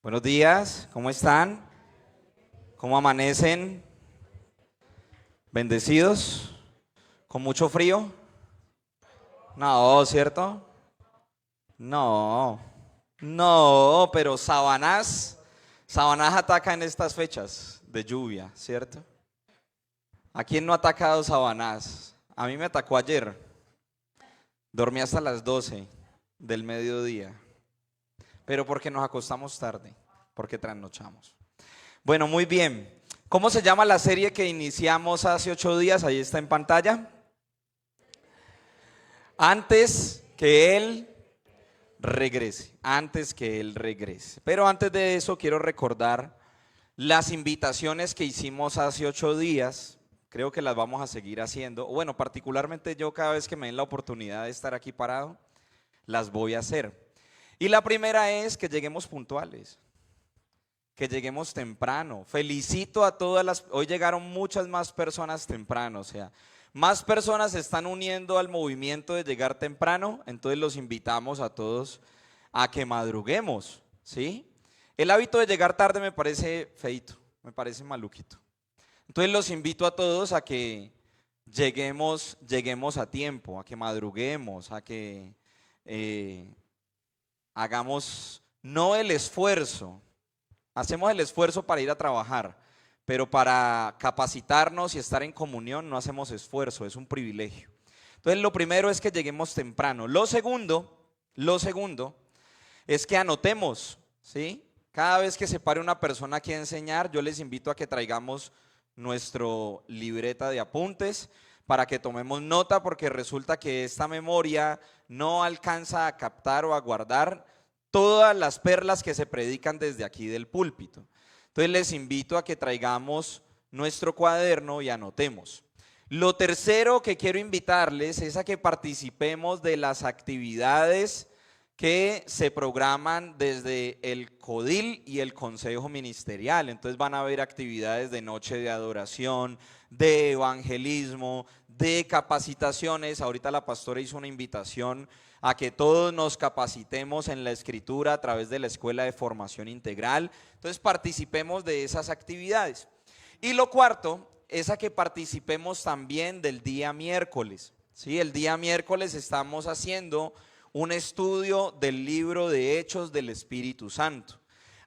Buenos días, ¿cómo están? ¿Cómo amanecen? ¿Bendecidos? ¿Con mucho frío? No, ¿cierto? No, no, pero Sabanás ataca en estas fechas de lluvia, ¿cierto? ¿A quién no ha atacado Sabanás? A mí me atacó ayer, dormí hasta las 12 del mediodía, pero porque nos acostamos tarde, porque trasnochamos. Bueno, muy bien. ¿Cómo se llama la serie que iniciamos hace 8 días? Ahí está en pantalla. Antes que Él regrese, antes que Él regrese. Pero antes de eso quiero recordar las invitaciones que hicimos hace 8 días. Creo que las vamos a seguir haciendo. Bueno, particularmente yo cada vez que me den la oportunidad de estar aquí parado, las voy a hacer. Y la primera es que lleguemos puntuales. Que lleguemos temprano. Felicito a todas hoy llegaron muchas más personas temprano, o sea, más personas se están uniendo al movimiento de llegar temprano, entonces los invitamos a todos a que madruguemos, ¿sí? El hábito de llegar tarde me parece feito, me parece maluquito. Entonces los invito a todos a que lleguemos a tiempo, a que madruguemos, a que hagamos no el esfuerzo. Hacemos el esfuerzo para ir a trabajar, pero para capacitarnos y estar en comunión no hacemos esfuerzo, es un privilegio. Entonces lo primero es que lleguemos temprano. Lo segundo es que anotemos, ¿sí? Cada vez que se pare una persona aquí a enseñar, yo les invito a que traigamos nuestro libreta de apuntes para que tomemos nota, porque resulta que esta memoria no alcanza a captar o a guardar todas las perlas que se predican desde aquí del púlpito. Entonces les invito a que traigamos nuestro cuaderno y anotemos. Lo tercero que quiero invitarles es a que participemos de las actividades que se programan desde el CODIL y el Consejo Ministerial. Entonces van a haber actividades de noche de adoración, de evangelismo, de capacitaciones. Ahorita la pastora hizo una invitación a que todos nos capacitemos en la escritura a través de la Escuela de Formación Integral. Entonces participemos de esas actividades. Y lo cuarto es a que participemos también del día miércoles. ¿Sí? El día miércoles estamos haciendo un estudio del libro de Hechos del Espíritu Santo.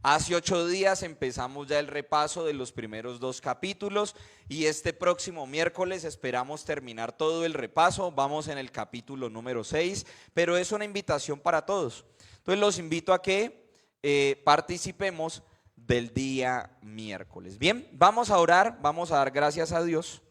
Hace 8 días empezamos ya el repaso de los primeros 2 capítulos y este próximo miércoles esperamos terminar todo el repaso. Vamos en el capítulo número 6, pero es una invitación para todos. Entonces los invito a que participemos del día miércoles. Bien, vamos a orar, vamos a dar gracias a Dios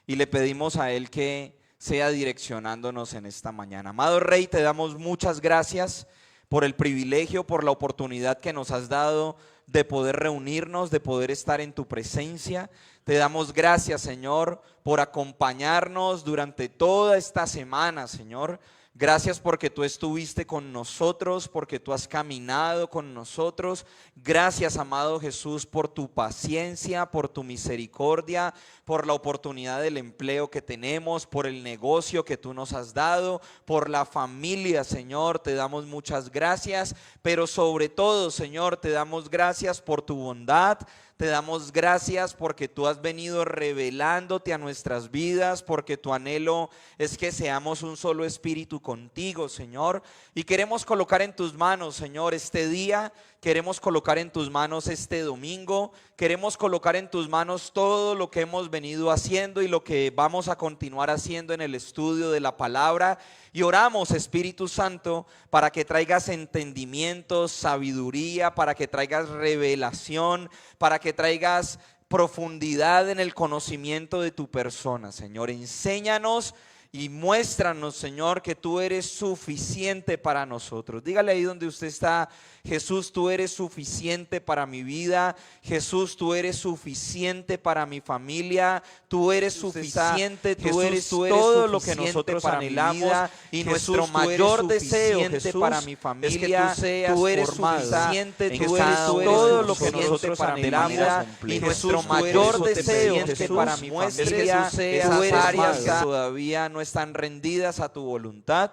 y le pedimos a Él que sea direccionándonos en esta mañana. Amado Rey, te damos muchas gracias por el privilegio, por la oportunidad que nos has dado de poder reunirnos, de poder estar en tu presencia. Te damos gracias, Señor, por acompañarnos durante toda esta semana, Señor. Gracias porque tú estuviste con nosotros, porque tú has caminado con nosotros. Gracias, amado Jesús, por tu paciencia, por tu misericordia, por la oportunidad del empleo que tenemos, por el negocio que tú nos has dado, por la familia, Señor. Te damos muchas gracias, pero sobre todo, Señor, te damos gracias por tu bondad. Te damos gracias porque tú has venido revelándote a nuestras vidas, porque tu anhelo es que seamos un solo espíritu contigo, Señor. Y queremos colocar en tus manos, Señor, este día. Queremos colocar en tus manos este domingo. Queremos colocar en tus manos todo lo que hemos venido haciendo y lo que vamos a continuar haciendo en el estudio de la palabra. Y oramos, Espíritu Santo, para que traigas entendimiento, sabiduría, para que traigas revelación, para que traigas profundidad en el conocimiento de tu persona, Señor. Enséñanos y muéstranos, Señor, que tú eres suficiente para nosotros. Dígale ahí donde usted está: Jesús, tú eres suficiente para mi vida. Jesús, tú eres suficiente para mi familia. Tú eres suficiente, tú eres todo lo que nosotros anhelamos. Y nuestro mayor deseo, Jesús, para mi familia, es que tú eres suficiente, tú eres todo lo que nosotros anhelamos. Y nuestro mayor deseo, Jesús, para mi familia, esas áreas que todavía no están rendidas a tu voluntad,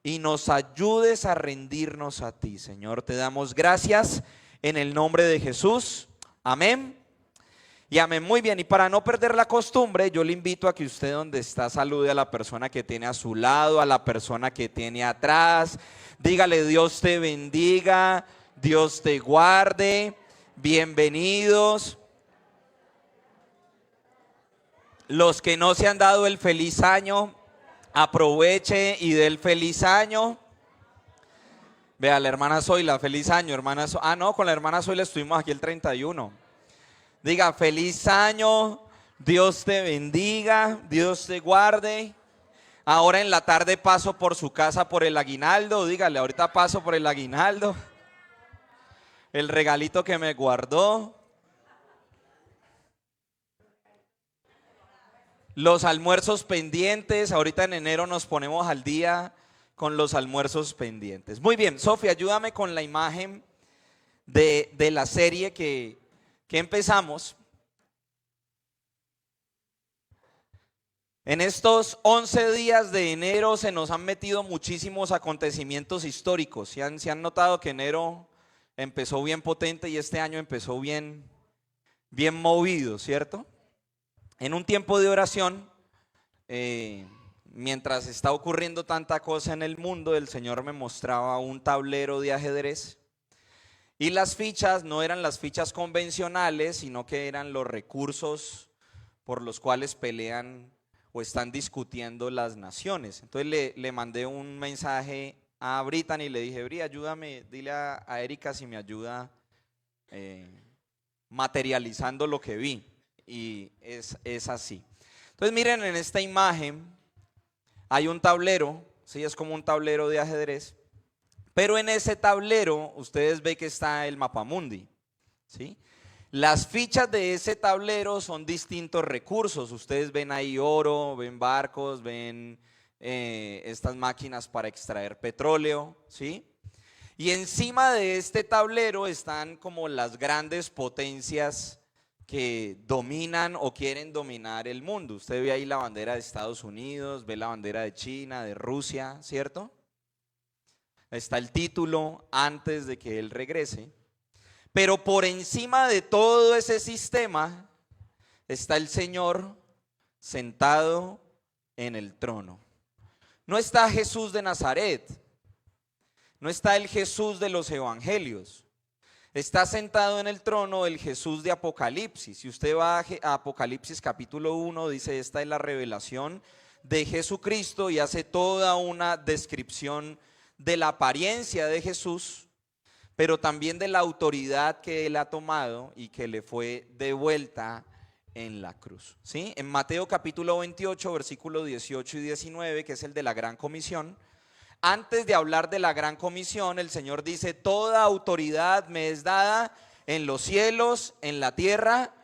y nos ayudes a rendirnos a ti, Señor. Te damos gracias en el nombre de Jesús. Amén. Y amén. Muy bien, y para no perder la costumbre, yo le invito a que usted donde está salude a la persona que tiene a su lado, a la persona que tiene atrás. Dígale: Dios te bendiga, Dios te guarde, bienvenidos. Los que no se han dado el feliz año, aproveche y dé el feliz año. Vea, la hermana Zoila, feliz año, hermana no, con la hermana Zoila estuvimos aquí el 31. Diga: feliz año, Dios te bendiga, Dios te guarde. Ahora en la tarde paso por su casa por el aguinaldo. Dígale: ahorita paso por el aguinaldo, el regalito que me guardó. Los almuerzos pendientes, ahorita en enero nos ponemos al día con los almuerzos pendientes. Muy bien, Sofía, ayúdame con la imagen de la serie que empezamos. En estos 11 días de enero se nos han metido muchísimos acontecimientos históricos. ¿Se han notado que enero empezó bien potente y este año empezó bien movido, cierto? En un tiempo de oración, mientras está ocurriendo tanta cosa en el mundo, el Señor me mostraba un tablero de ajedrez y las fichas no eran las fichas convencionales, sino que eran los recursos por los cuales pelean o están discutiendo las naciones. Entonces le mandé un mensaje a Brittany y le dije: Bri, ayúdame, dile a Erika si me ayuda materializando lo que vi. Y es así. Entonces miren, en esta imagen hay un tablero, ¿sí? Es como un tablero de ajedrez, pero en ese tablero ustedes ven que está el mapamundi, ¿sí? Las fichas de ese tablero son distintos recursos. Ustedes ven ahí oro, ven barcos, ven estas máquinas para extraer petróleo, ¿sí? Y encima de este tablero están como las grandes potencias que dominan o quieren dominar el mundo. Usted ve ahí la bandera de Estados Unidos, ve la bandera de China, de Rusia, ¿cierto? Está el título antes de que él regrese. Pero por encima de todo ese sistema está el Señor sentado en el trono. No está Jesús de Nazaret, no está el Jesús de los evangelios. Está sentado en el trono el Jesús de Apocalipsis. Si usted va a Apocalipsis capítulo 1, dice: esta es la revelación de Jesucristo, y hace toda una descripción de la apariencia de Jesús, pero también de la autoridad que él ha tomado y que le fue devuelta en la cruz, ¿sí? En Mateo capítulo 28, versículos 18 y 19, que es el de la gran comisión, antes de hablar de la gran comisión, el Señor dice: toda autoridad me es dada en los cielos, en la tierra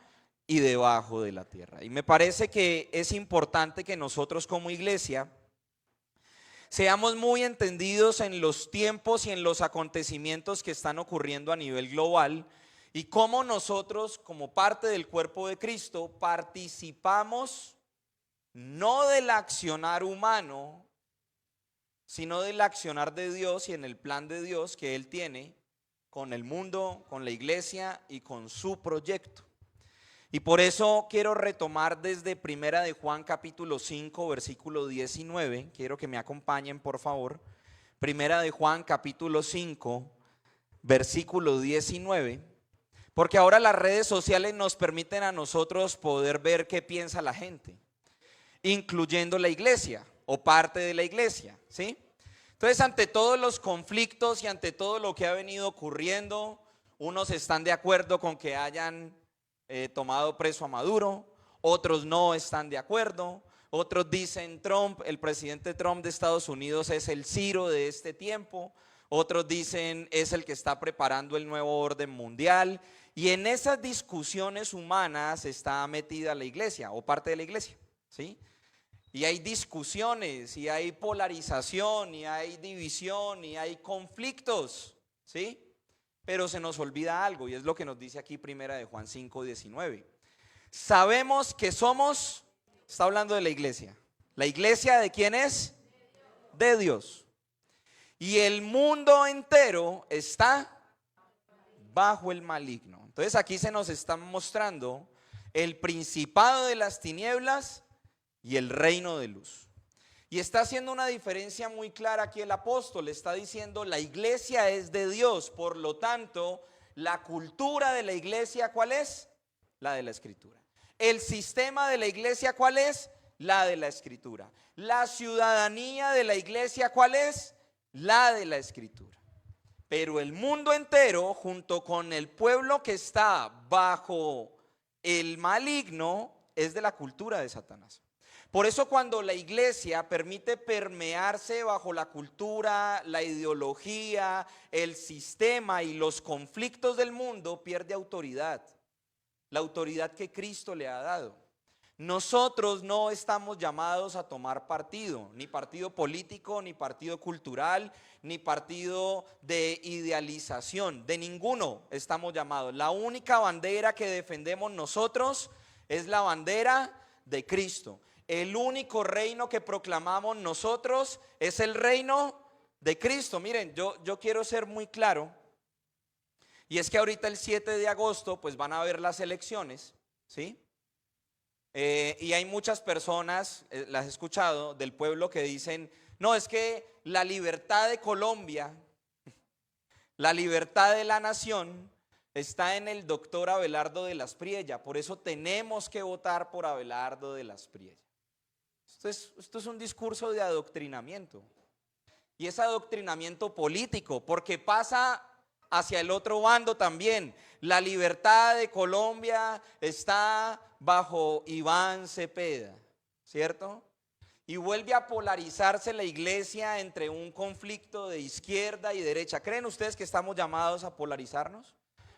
y debajo de la tierra. Y me parece que es importante que nosotros como iglesia seamos muy entendidos en los tiempos y en los acontecimientos que están ocurriendo a nivel global, y cómo nosotros, como parte del cuerpo de Cristo, participamos no del accionar humano, sino del accionar de Dios y en el plan de Dios que Él tiene con el mundo, con la iglesia y con su proyecto. Y por eso quiero retomar desde Primera de Juan capítulo 5 versículo 19. Quiero que me acompañen, por favor. Primera de Juan capítulo 5 versículo 19. Porque ahora las redes sociales nos permiten a nosotros poder ver qué piensa la gente, incluyendo la iglesia o parte de la iglesia, ¿sí? Entonces, ante todos los conflictos y ante todo lo que ha venido ocurriendo, unos están de acuerdo con que hayan tomado preso a Maduro, otros no están de acuerdo, otros dicen Trump, el presidente Trump de Estados Unidos es el Ciro de este tiempo, otros dicen es el que está preparando el nuevo orden mundial, y en esas discusiones humanas está metida la iglesia o parte de la iglesia, ¿sí? Y hay discusiones, y hay polarización, y hay división, y hay conflictos, ¿sí? Pero se nos olvida algo, y es lo que nos dice aquí Primera de Juan 5:19. Sabemos que somos, está hablando de la iglesia. ¿La iglesia de quién es? De Dios. Y el mundo entero está bajo el maligno. Entonces aquí se nos está mostrando el principado de las tinieblas y el reino de luz. Y está haciendo una diferencia muy clara aquí el apóstol. Está diciendo la iglesia es de Dios, por lo tanto, la cultura de la iglesia, ¿cuál es? La de la escritura. El sistema de la iglesia, ¿cuál es? La de la escritura. La ciudadanía de la iglesia, ¿cuál es? La de la escritura. Pero el mundo entero, junto con el pueblo que está bajo el maligno, es de la cultura de Satanás. Por eso cuando la iglesia permite permearse bajo la cultura, la ideología, el sistema y los conflictos del mundo, pierde autoridad. La autoridad que Cristo le ha dado. Nosotros no estamos llamados a tomar partido, ni partido político, ni partido cultural, ni partido de idealización. De ninguno estamos llamados. La única bandera que defendemos nosotros es la bandera de Cristo. El único reino que proclamamos nosotros es el reino de Cristo. Miren, yo quiero ser muy claro. Y es que ahorita el 7 de agosto pues van a haber las elecciones, ¿sí? Y hay muchas personas, las he escuchado, del pueblo que dicen, no, es que la libertad de Colombia, la libertad de la nación está en el doctor Abelardo de las Priella, por eso tenemos que votar por Abelardo de las Priella. Esto es un discurso de adoctrinamiento, y es adoctrinamiento político, porque pasa hacia el otro bando también. La libertad de Colombia está bajo Iván Cepeda, ¿cierto? Y vuelve a polarizarse la iglesia entre un conflicto de izquierda y derecha. ¿Creen ustedes que estamos llamados a polarizarnos?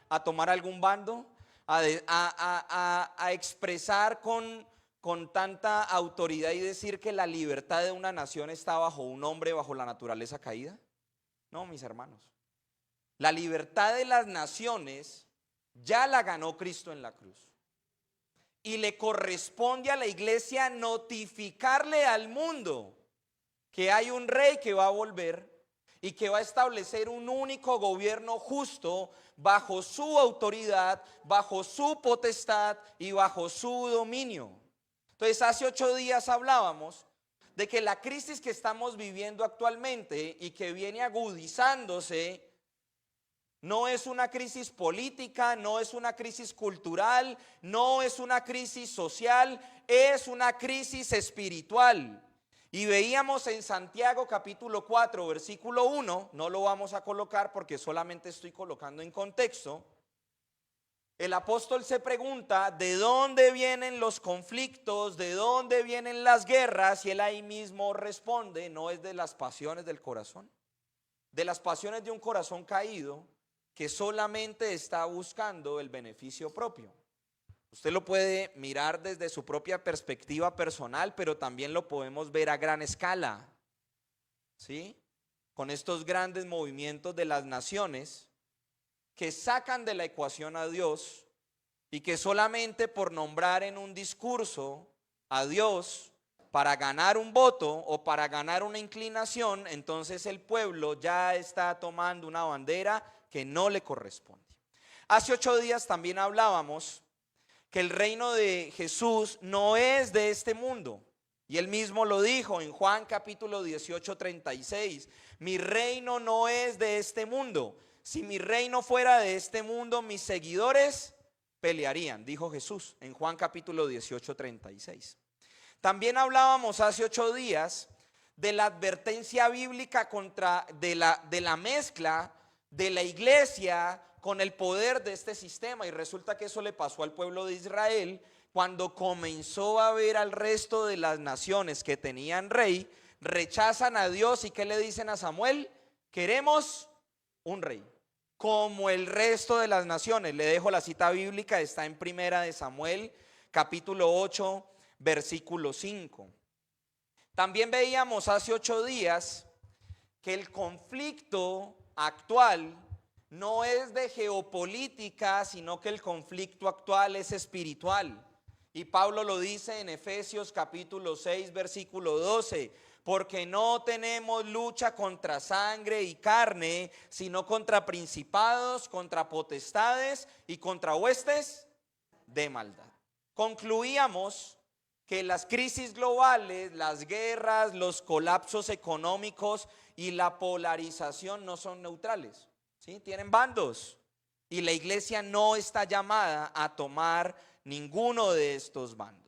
¿A tomar algún bando? ¿A expresar con tanta autoridad y decir que la libertad de una nación está bajo un hombre, bajo la naturaleza caída? No, mis hermanos. La libertad de las naciones ya la ganó Cristo en la cruz. Y le corresponde a la iglesia notificarle al mundo que hay un rey que va a volver y que va a establecer un único gobierno justo bajo su autoridad, bajo su potestad y bajo su dominio. Entonces, hace 8 días hablábamos de que la crisis que estamos viviendo actualmente y que viene agudizándose no es una crisis política, no es una crisis cultural, no es una crisis social, es una crisis espiritual. Y veíamos en Santiago capítulo 4, versículo 1, no lo vamos a colocar porque solamente estoy colocando en contexto. El apóstol se pregunta, ¿de dónde vienen los conflictos? ¿De dónde vienen las guerras? Y él ahí mismo responde, no es de las pasiones del corazón, de las pasiones de un corazón caído que solamente está buscando el beneficio propio. Usted lo puede mirar desde su propia perspectiva personal, pero también lo podemos ver a gran escala, ¿sí? Con estos grandes movimientos de las naciones que sacan de la ecuación a Dios y que solamente por nombrar en un discurso a Dios para ganar un voto o para ganar una inclinación, entonces el pueblo ya está tomando una bandera que no le corresponde. Hace 8 días también hablábamos que el reino de Jesús no es de este mundo. Y él mismo lo dijo en Juan capítulo 18, 36. Mi reino no es de este mundo. Si mi reino fuera de este mundo, mis seguidores pelearían, dijo Jesús en Juan capítulo 18, 36. También hablábamos hace 8 días de la advertencia bíblica de la mezcla de la iglesia con el poder de este sistema, y resulta que eso le pasó al pueblo de Israel cuando comenzó a ver al resto de las naciones que tenían rey, rechazan a Dios y ¿qué le dicen a Samuel? Queremos un rey, como el resto de las naciones. Le dejo la cita bíblica, está en Primera de Samuel, capítulo 8, versículo 5. También veíamos hace 8 días que el conflicto actual no es de geopolítica, sino que el conflicto actual es espiritual. Y Pablo lo dice en Efesios capítulo 6, versículo 12. porque no tenemos lucha contra sangre y carne, sino contra principados, contra potestades y contra huestes de maldad. Concluíamos que las crisis globales, las guerras, los colapsos económicos y la polarización no son neutrales, ¿sí? Tienen bandos y la iglesia no está llamada a tomar ninguno de estos bandos.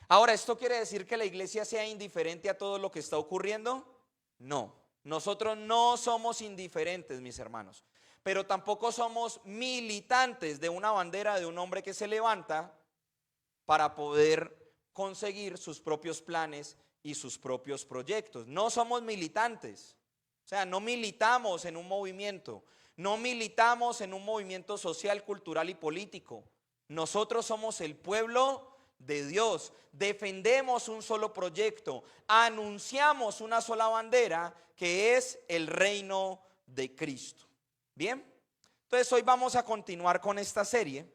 Ahora, ¿esto quiere decir que la iglesia sea indiferente a todo lo que está ocurriendo? No, nosotros no somos indiferentes, mis hermanos, pero tampoco somos militantes de una bandera de un hombre que se levanta para poder conseguir sus propios planes y sus propios proyectos. No somos militantes, o sea, no militamos en un movimiento, no militamos en un movimiento social, cultural y político. Nosotros somos el pueblo de Dios, defendemos un solo proyecto, anunciamos una sola bandera que es el reino de Cristo. Bien, entonces hoy vamos a continuar con esta serie.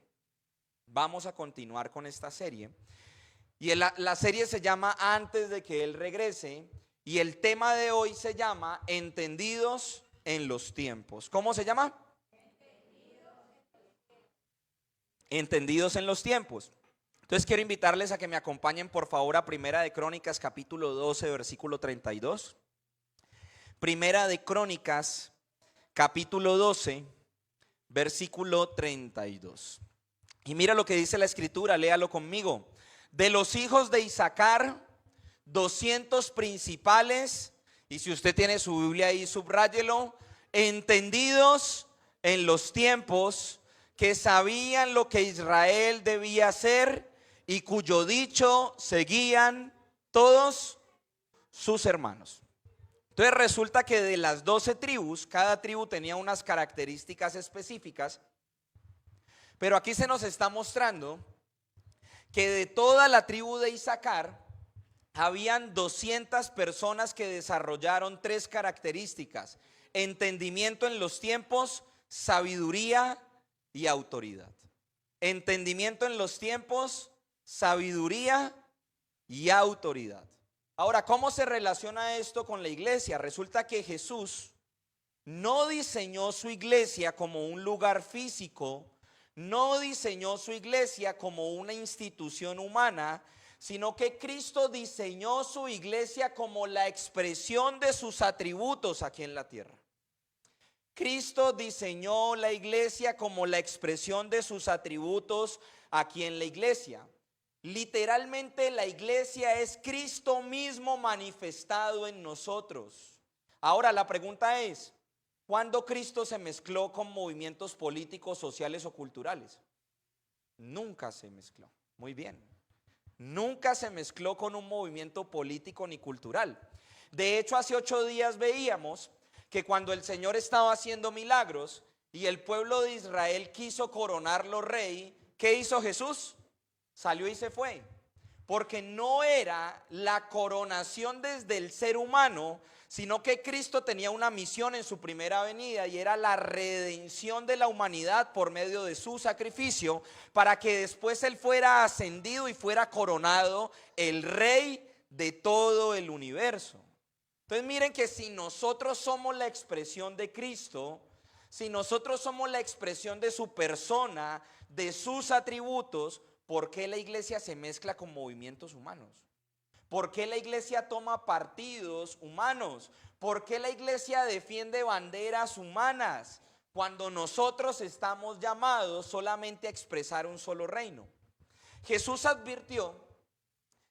Y la serie se llama Antes de que Él regrese. Y el tema de hoy se llama Entendidos en los tiempos. ¿Cómo se llama? Entendidos en los tiempos. Entonces quiero invitarles a que me acompañen por favor a Primera de Crónicas capítulo 12 versículo 32. Primera de Crónicas capítulo 12 versículo 32. Y mira lo que dice la escritura, léalo conmigo. De los hijos de Isaacar, 200 principales, y si usted tiene su Biblia ahí, subráyelo, entendidos en los tiempos, que sabían lo que Israel debía hacer y cuyo dicho seguían todos sus hermanos. Entonces resulta que de las 12 tribus, cada tribu tenía unas características específicas, pero aquí se nos está mostrando que de toda la tribu de Isaacar habían 200 personas que desarrollaron 3 características: entendimiento en los tiempos, sabiduría y autoridad. Entendimiento en los tiempos, sabiduría y autoridad. Ahora, ¿cómo se relaciona esto con la iglesia? Resulta que Jesús no diseñó su iglesia como un lugar físico, no diseñó su iglesia como una institución humana, sino que Cristo diseñó su iglesia como la expresión de sus atributos aquí en la tierra. Cristo diseñó la iglesia como la expresión de sus atributos aquí en la iglesia. Literalmente la iglesia es Cristo mismo manifestado en nosotros. Ahora la pregunta es, ¿cuándo Cristo se mezcló con movimientos políticos, sociales o culturales? Nunca se mezcló. Muy bien. Nunca se mezcló con un movimiento político ni cultural. De hecho, hace 8 días veíamos que cuando el Señor estaba haciendo milagros y el pueblo de Israel quiso coronarlo rey, ¿qué hizo Jesús? Salió y se fue, porque no era la coronación desde el ser humano, sino que Cristo tenía una misión en su primera venida y era la redención de la humanidad por medio de su sacrificio, para que después Él fuera ascendido y fuera coronado el rey de todo el universo. Entonces miren que si nosotros somos la expresión de Cristo, si nosotros somos la expresión de su persona, de sus atributos, ¿por qué la iglesia se mezcla con movimientos humanos? ¿Por qué la iglesia toma partidos humanos? ¿Por qué la iglesia defiende banderas humanas? Cuando nosotros estamos llamados solamente a expresar un solo reino. Jesús advirtió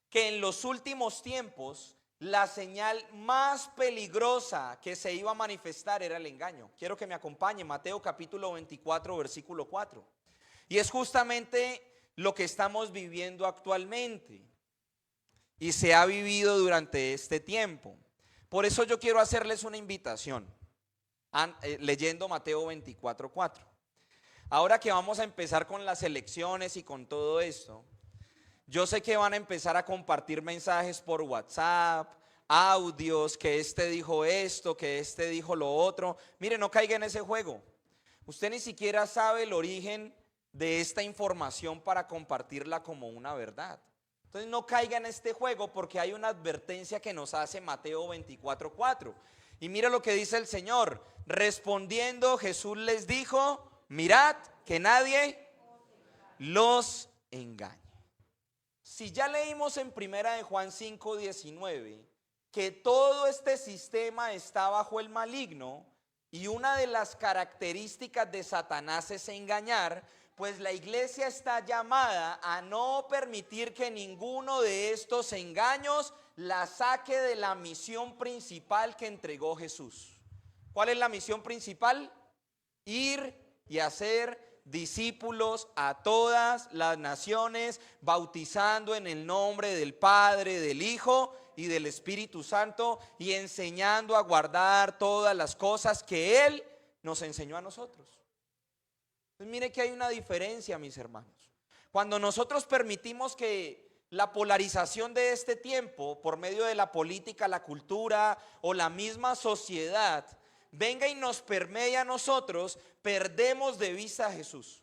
que en los últimos tiempos la señal más peligrosa que se iba a manifestar era el engaño. Quiero que me acompañe, Mateo capítulo 24, versículo 4. Y es justamente lo que estamos viviendo actualmente y se ha vivido durante este tiempo. Por eso yo quiero hacerles una invitación, leyendo Mateo 24, 4. Ahora que vamos a empezar con las elecciones y con todo esto, yo sé que van a empezar a compartir mensajes por WhatsApp, audios, que este dijo esto, que este dijo lo otro. Mire, no caiga en ese juego. Usted ni siquiera sabe el origen de esta información para compartirla como una verdad. Entonces no caiga en este juego, porque hay una advertencia que nos hace Mateo 24:4. Y mira lo que dice el Señor. Respondiendo, Jesús les dijo: mirad que nadie los engañe. Si ya leímos en primera de Juan 5:19 que todo este sistema está bajo el maligno, y una de las características de Satanás es engañar, pues la iglesia está llamada a no permitir que ninguno de estos engaños la saque de la misión principal que entregó Jesús. ¿Cuál es la misión principal? Ir y hacer discípulos a todas las naciones, bautizando en el nombre del Padre, del Hijo y del Espíritu Santo, y enseñando a guardar todas las cosas que Él nos enseñó a nosotros. Entonces, mire que hay una diferencia, mis hermanos. Cuando nosotros permitimos que la polarización de este tiempo, por medio de la política, la cultura o la misma sociedad, venga y nos permee a nosotros, perdemos de vista a Jesús.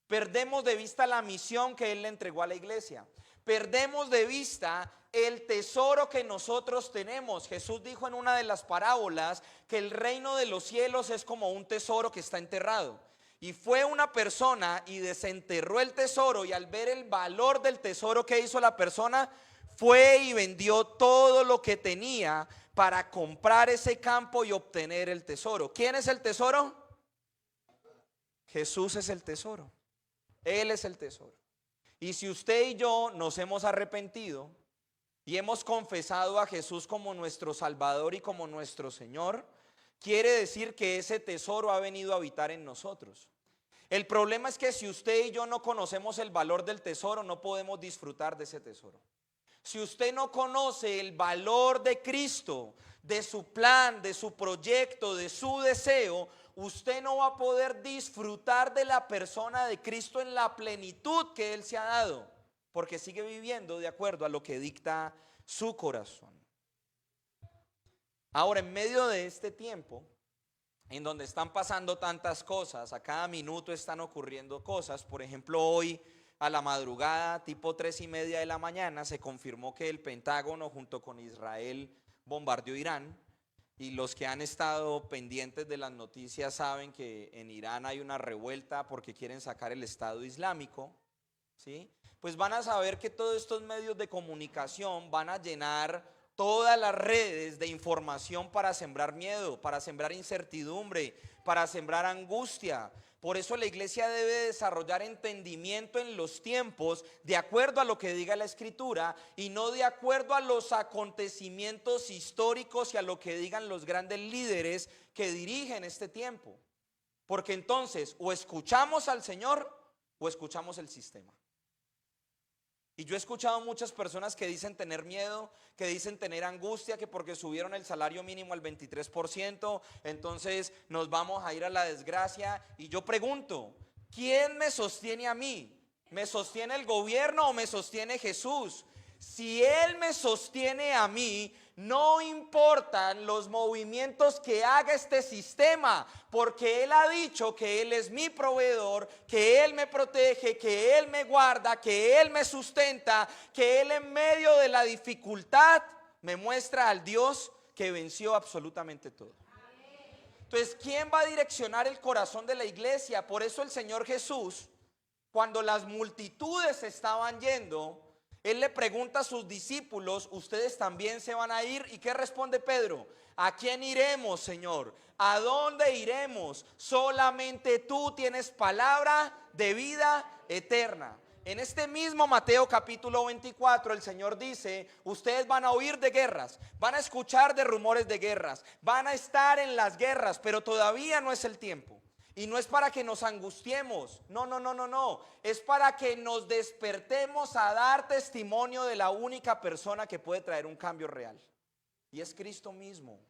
Perdemos de vista la misión que Él le entregó a la iglesia. Perdemos de vista el tesoro que nosotros tenemos. Jesús dijo en una de las parábolas que el reino de los cielos es como un tesoro que está enterrado. Y fue una persona y desenterró el tesoro, y al ver el valor del tesoro, que hizo la persona, fue y vendió todo lo que tenía para comprar ese campo y obtener el tesoro. ¿Quién es el tesoro? Jesús es el tesoro. Él es el tesoro. Y si usted y yo nos hemos arrepentido y hemos confesado a Jesús como nuestro Salvador y como nuestro Señor, quiere decir que ese tesoro ha venido a habitar en nosotros. El problema es que si usted y yo no conocemos el valor del tesoro, no podemos disfrutar de ese tesoro. Si usted no conoce el valor de Cristo, de su plan, de su proyecto, de su deseo, usted no va a poder disfrutar de la persona de Cristo en la plenitud que Él se ha dado, porque sigue viviendo de acuerdo a lo que dicta su corazón. Ahora, en medio de este tiempo, en donde están pasando tantas cosas, a cada minuto están ocurriendo cosas. Por ejemplo, hoy a la madrugada, tipo 3:30 de la mañana, se confirmó que el Pentágono junto con Israel bombardeó Irán. Y los que han estado pendientes de las noticias saben que en Irán hay una revuelta porque quieren sacar el Estado Islámico, ¿sí? Pues van a saber que todos estos medios de comunicación van a llenar todas las redes de información para sembrar miedo, para sembrar incertidumbre, para sembrar angustia. Por eso la iglesia debe desarrollar entendimiento en los tiempos de acuerdo a lo que diga la Escritura y no de acuerdo a los acontecimientos históricos y a lo que digan los grandes líderes que dirigen este tiempo. Porque entonces o escuchamos al Señor o escuchamos el sistema. Y yo he escuchado muchas personas que dicen tener miedo, que dicen tener angustia, que porque subieron el salario mínimo al 23%, entonces nos vamos a ir a la desgracia. Y yo pregunto, ¿quién me sostiene a mí? ¿Me sostiene el gobierno o me sostiene Jesús? Si Él me sostiene a mí, no importan los movimientos que haga este sistema, porque Él ha dicho que Él es mi proveedor, que Él me protege, que Él me guarda, que Él me sustenta, que Él en medio de la dificultad me muestra al Dios que venció absolutamente todo. Entonces, ¿quién va a direccionar el corazón de la iglesia? Por eso el Señor Jesús, cuando las multitudes estaban yendo, Él le pregunta a sus discípulos, ¿ustedes también se van a ir? ¿Y qué responde Pedro? ¿A quién iremos, Señor? ¿A dónde iremos? Solamente tú tienes palabra de vida eterna. En este mismo Mateo capítulo 24 el Señor dice, ustedes van a oír de guerras, van a escuchar de rumores de guerras, van a estar en las guerras, pero todavía no es el tiempo. Y no es para que nos angustiemos, no, es para que nos despertemos a dar testimonio de la única persona que puede traer un cambio real. Y es Cristo mismo.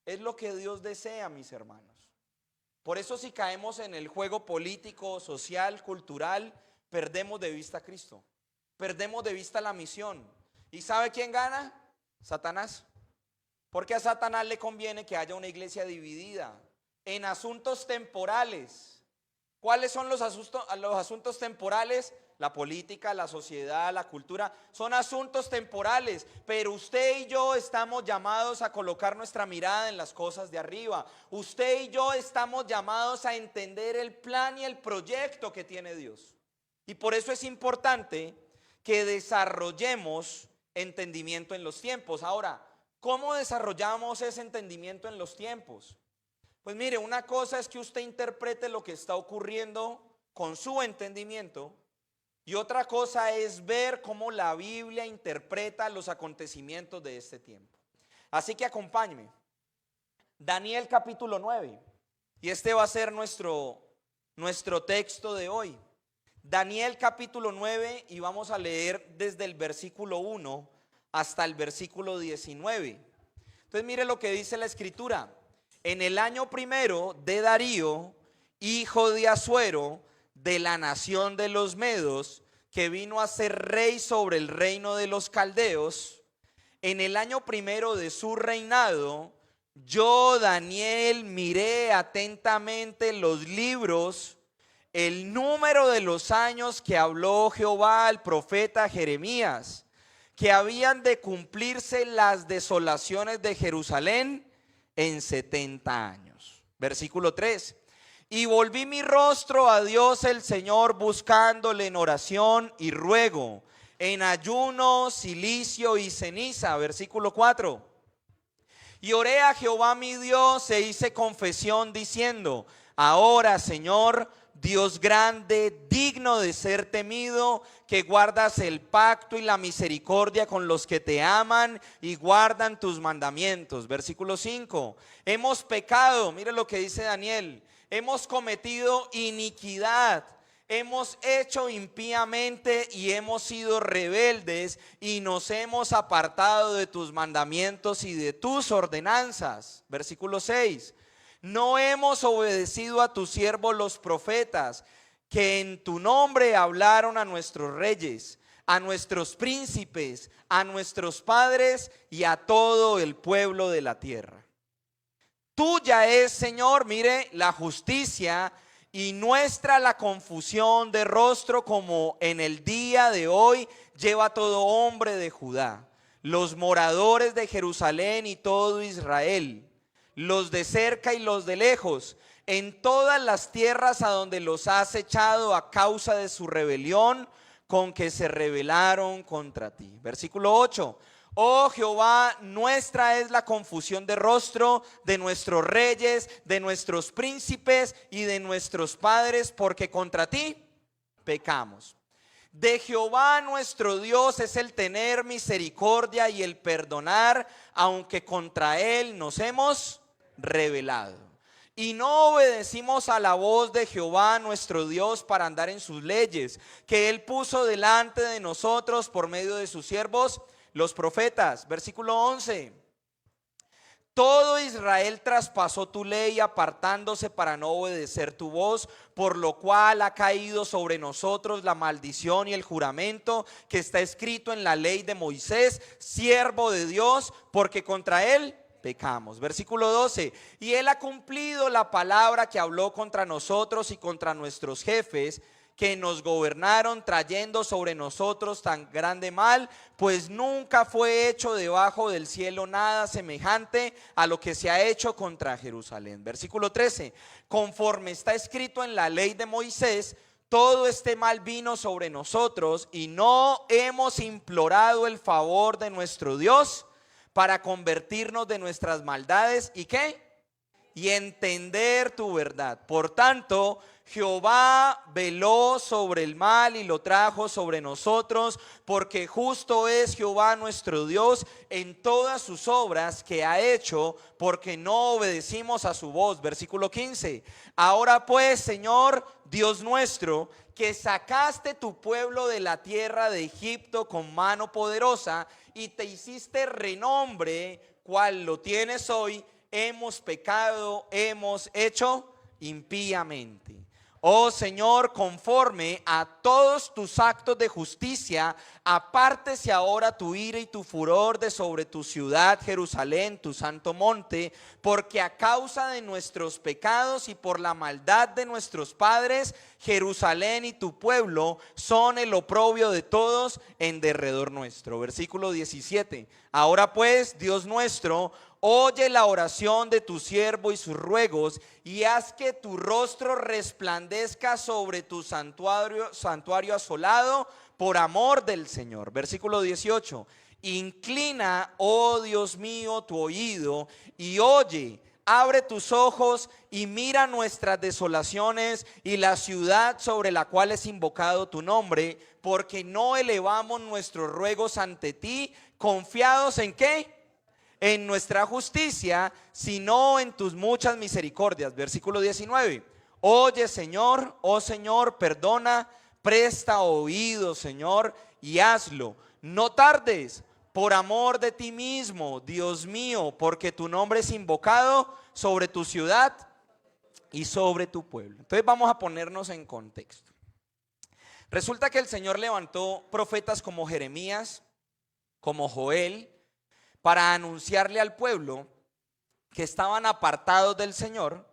Es lo que Dios desea, mis hermanos. Por eso si caemos en el juego político, social, cultural, perdemos de vista a Cristo. Perdemos de vista la misión. ¿Y sabe quién gana? Satanás. Porque a Satanás le conviene que haya una iglesia dividida en asuntos temporales. ¿Cuáles son los asuntos temporales? la política, la sociedad, la cultura, son asuntos temporales, pero usted y yo estamos llamados a colocar nuestra mirada en las cosas de arriba. Usted y yo estamos llamados a entender el plan y el proyecto que tiene Dios. Y por eso es importante que desarrollemos entendimiento en los tiempos. Ahora, ¿cómo desarrollamos ese entendimiento en los tiempos? Pues mire, una cosa es que usted interprete lo que está ocurriendo con su entendimiento, y otra cosa es ver cómo la Biblia interpreta los acontecimientos de este tiempo. Así que acompáñeme. Daniel capítulo 9. Y este va a ser nuestro texto de hoy. Daniel capítulo 9, y vamos a leer desde el versículo 1 hasta el versículo 19. Entonces mire lo que dice la escritura. En el año primero de Darío, hijo de Asuero, de la nación de los Medos, que vino a ser rey sobre el reino de los caldeos, en el año primero de su reinado, yo, Daniel, miré atentamente los libros, el número de los años que habló Jehová al profeta Jeremías, que habían de cumplirse las desolaciones de Jerusalén en 70 años. Versículo 3. Y volví mi rostro a Dios el Señor, buscándole en oración y ruego, en ayuno, cilicio y ceniza. Versículo 4. Y oré a Jehová mi Dios e hice confesión diciendo: ahora, Señor, Dios grande, digno de ser temido, que guardas el pacto y la misericordia con los que te aman y guardan tus mandamientos. Versículo 5. Hemos pecado, mire lo que dice Daniel. Hemos cometido iniquidad, hemos hecho impíamente y hemos sido rebeldes y nos hemos apartado de tus mandamientos y de tus ordenanzas. Versículo 6. No hemos obedecido a tus siervos los profetas, que en tu nombre hablaron a nuestros reyes, a nuestros príncipes, a nuestros padres y a todo el pueblo de la tierra. Tuya es, Señor, mire, la justicia, y nuestra la confusión de rostro, como en el día de hoy lleva todo hombre de Judá, los moradores de Jerusalén y todo Israel, los de cerca y los de lejos, en todas las tierras a donde los has echado a causa de su rebelión con que se rebelaron contra ti. Versículo 8. Oh Jehová, nuestra es la confusión de rostro de nuestros reyes, de nuestros príncipes y de nuestros padres, porque contra ti pecamos. De Jehová nuestro Dios es el tener misericordia y el perdonar, aunque contra él nos hemos rebelado. Y no obedecimos a la voz de Jehová nuestro Dios para andar en sus leyes, que él puso delante de nosotros por medio de sus siervos los profetas. Versículo 11. Todo Israel traspasó tu ley, apartándose para no obedecer tu voz, por lo cual ha caído sobre nosotros la maldición y el juramento que está escrito en la ley de Moisés, siervo de Dios, porque contra él pecamos. Versículo 12. Y él ha cumplido la palabra que habló contra nosotros y contra nuestros jefes, que nos gobernaron, trayendo sobre nosotros tan grande mal, pues nunca fue hecho debajo del cielo nada semejante a lo que se ha hecho contra Jerusalén. Versículo 13. Conforme está escrito en la ley de Moisés, todo este mal vino sobre nosotros, y no hemos implorado el favor de nuestro Dios para convertirnos de nuestras maldades y ¿qué? Y entender tu verdad. Por tanto, Jehová veló sobre el mal y lo trajo sobre nosotros, porque justo es Jehová nuestro Dios en todas sus obras que ha hecho, porque no obedecimos a su voz. Versículo 15. Ahora pues, Señor Dios nuestro, que sacaste tu pueblo de la tierra de Egipto con mano poderosa y te hiciste renombre, cual lo tienes hoy, hemos pecado, hemos hecho impíamente. Oh Señor, conforme a todos tus actos de justicia, apártese ahora tu ira y tu furor de sobre tu ciudad, Jerusalén, tu santo monte, porque a causa de nuestros pecados y por la maldad de nuestros padres, Jerusalén y tu pueblo son el oprobio de todos en derredor nuestro. Versículo 17. Ahora pues, Dios nuestro, oye la oración de tu siervo y sus ruegos, y haz que tu rostro resplandezca sobre tu santuario asolado, por amor del Señor. Versículo 18. Inclina, oh Dios mío, tu oído y oye. Abre tus ojos y mira nuestras desolaciones y la ciudad sobre la cual es invocado tu nombre, porque no elevamos nuestros ruegos ante ti, confiados en ¿qué? En nuestra justicia, sino en tus muchas misericordias. Versículo 19. Oye Señor, oh Señor, perdona, presta oído Señor, y hazlo. No tardes, por amor de ti mismo, Dios mío, porque tu nombre es invocado sobre tu ciudad y sobre tu pueblo. Entonces vamos a ponernos en contexto. Resulta que el Señor levantó profetas como Jeremías, como Joel, para anunciarle al pueblo que estaban apartados del Señor,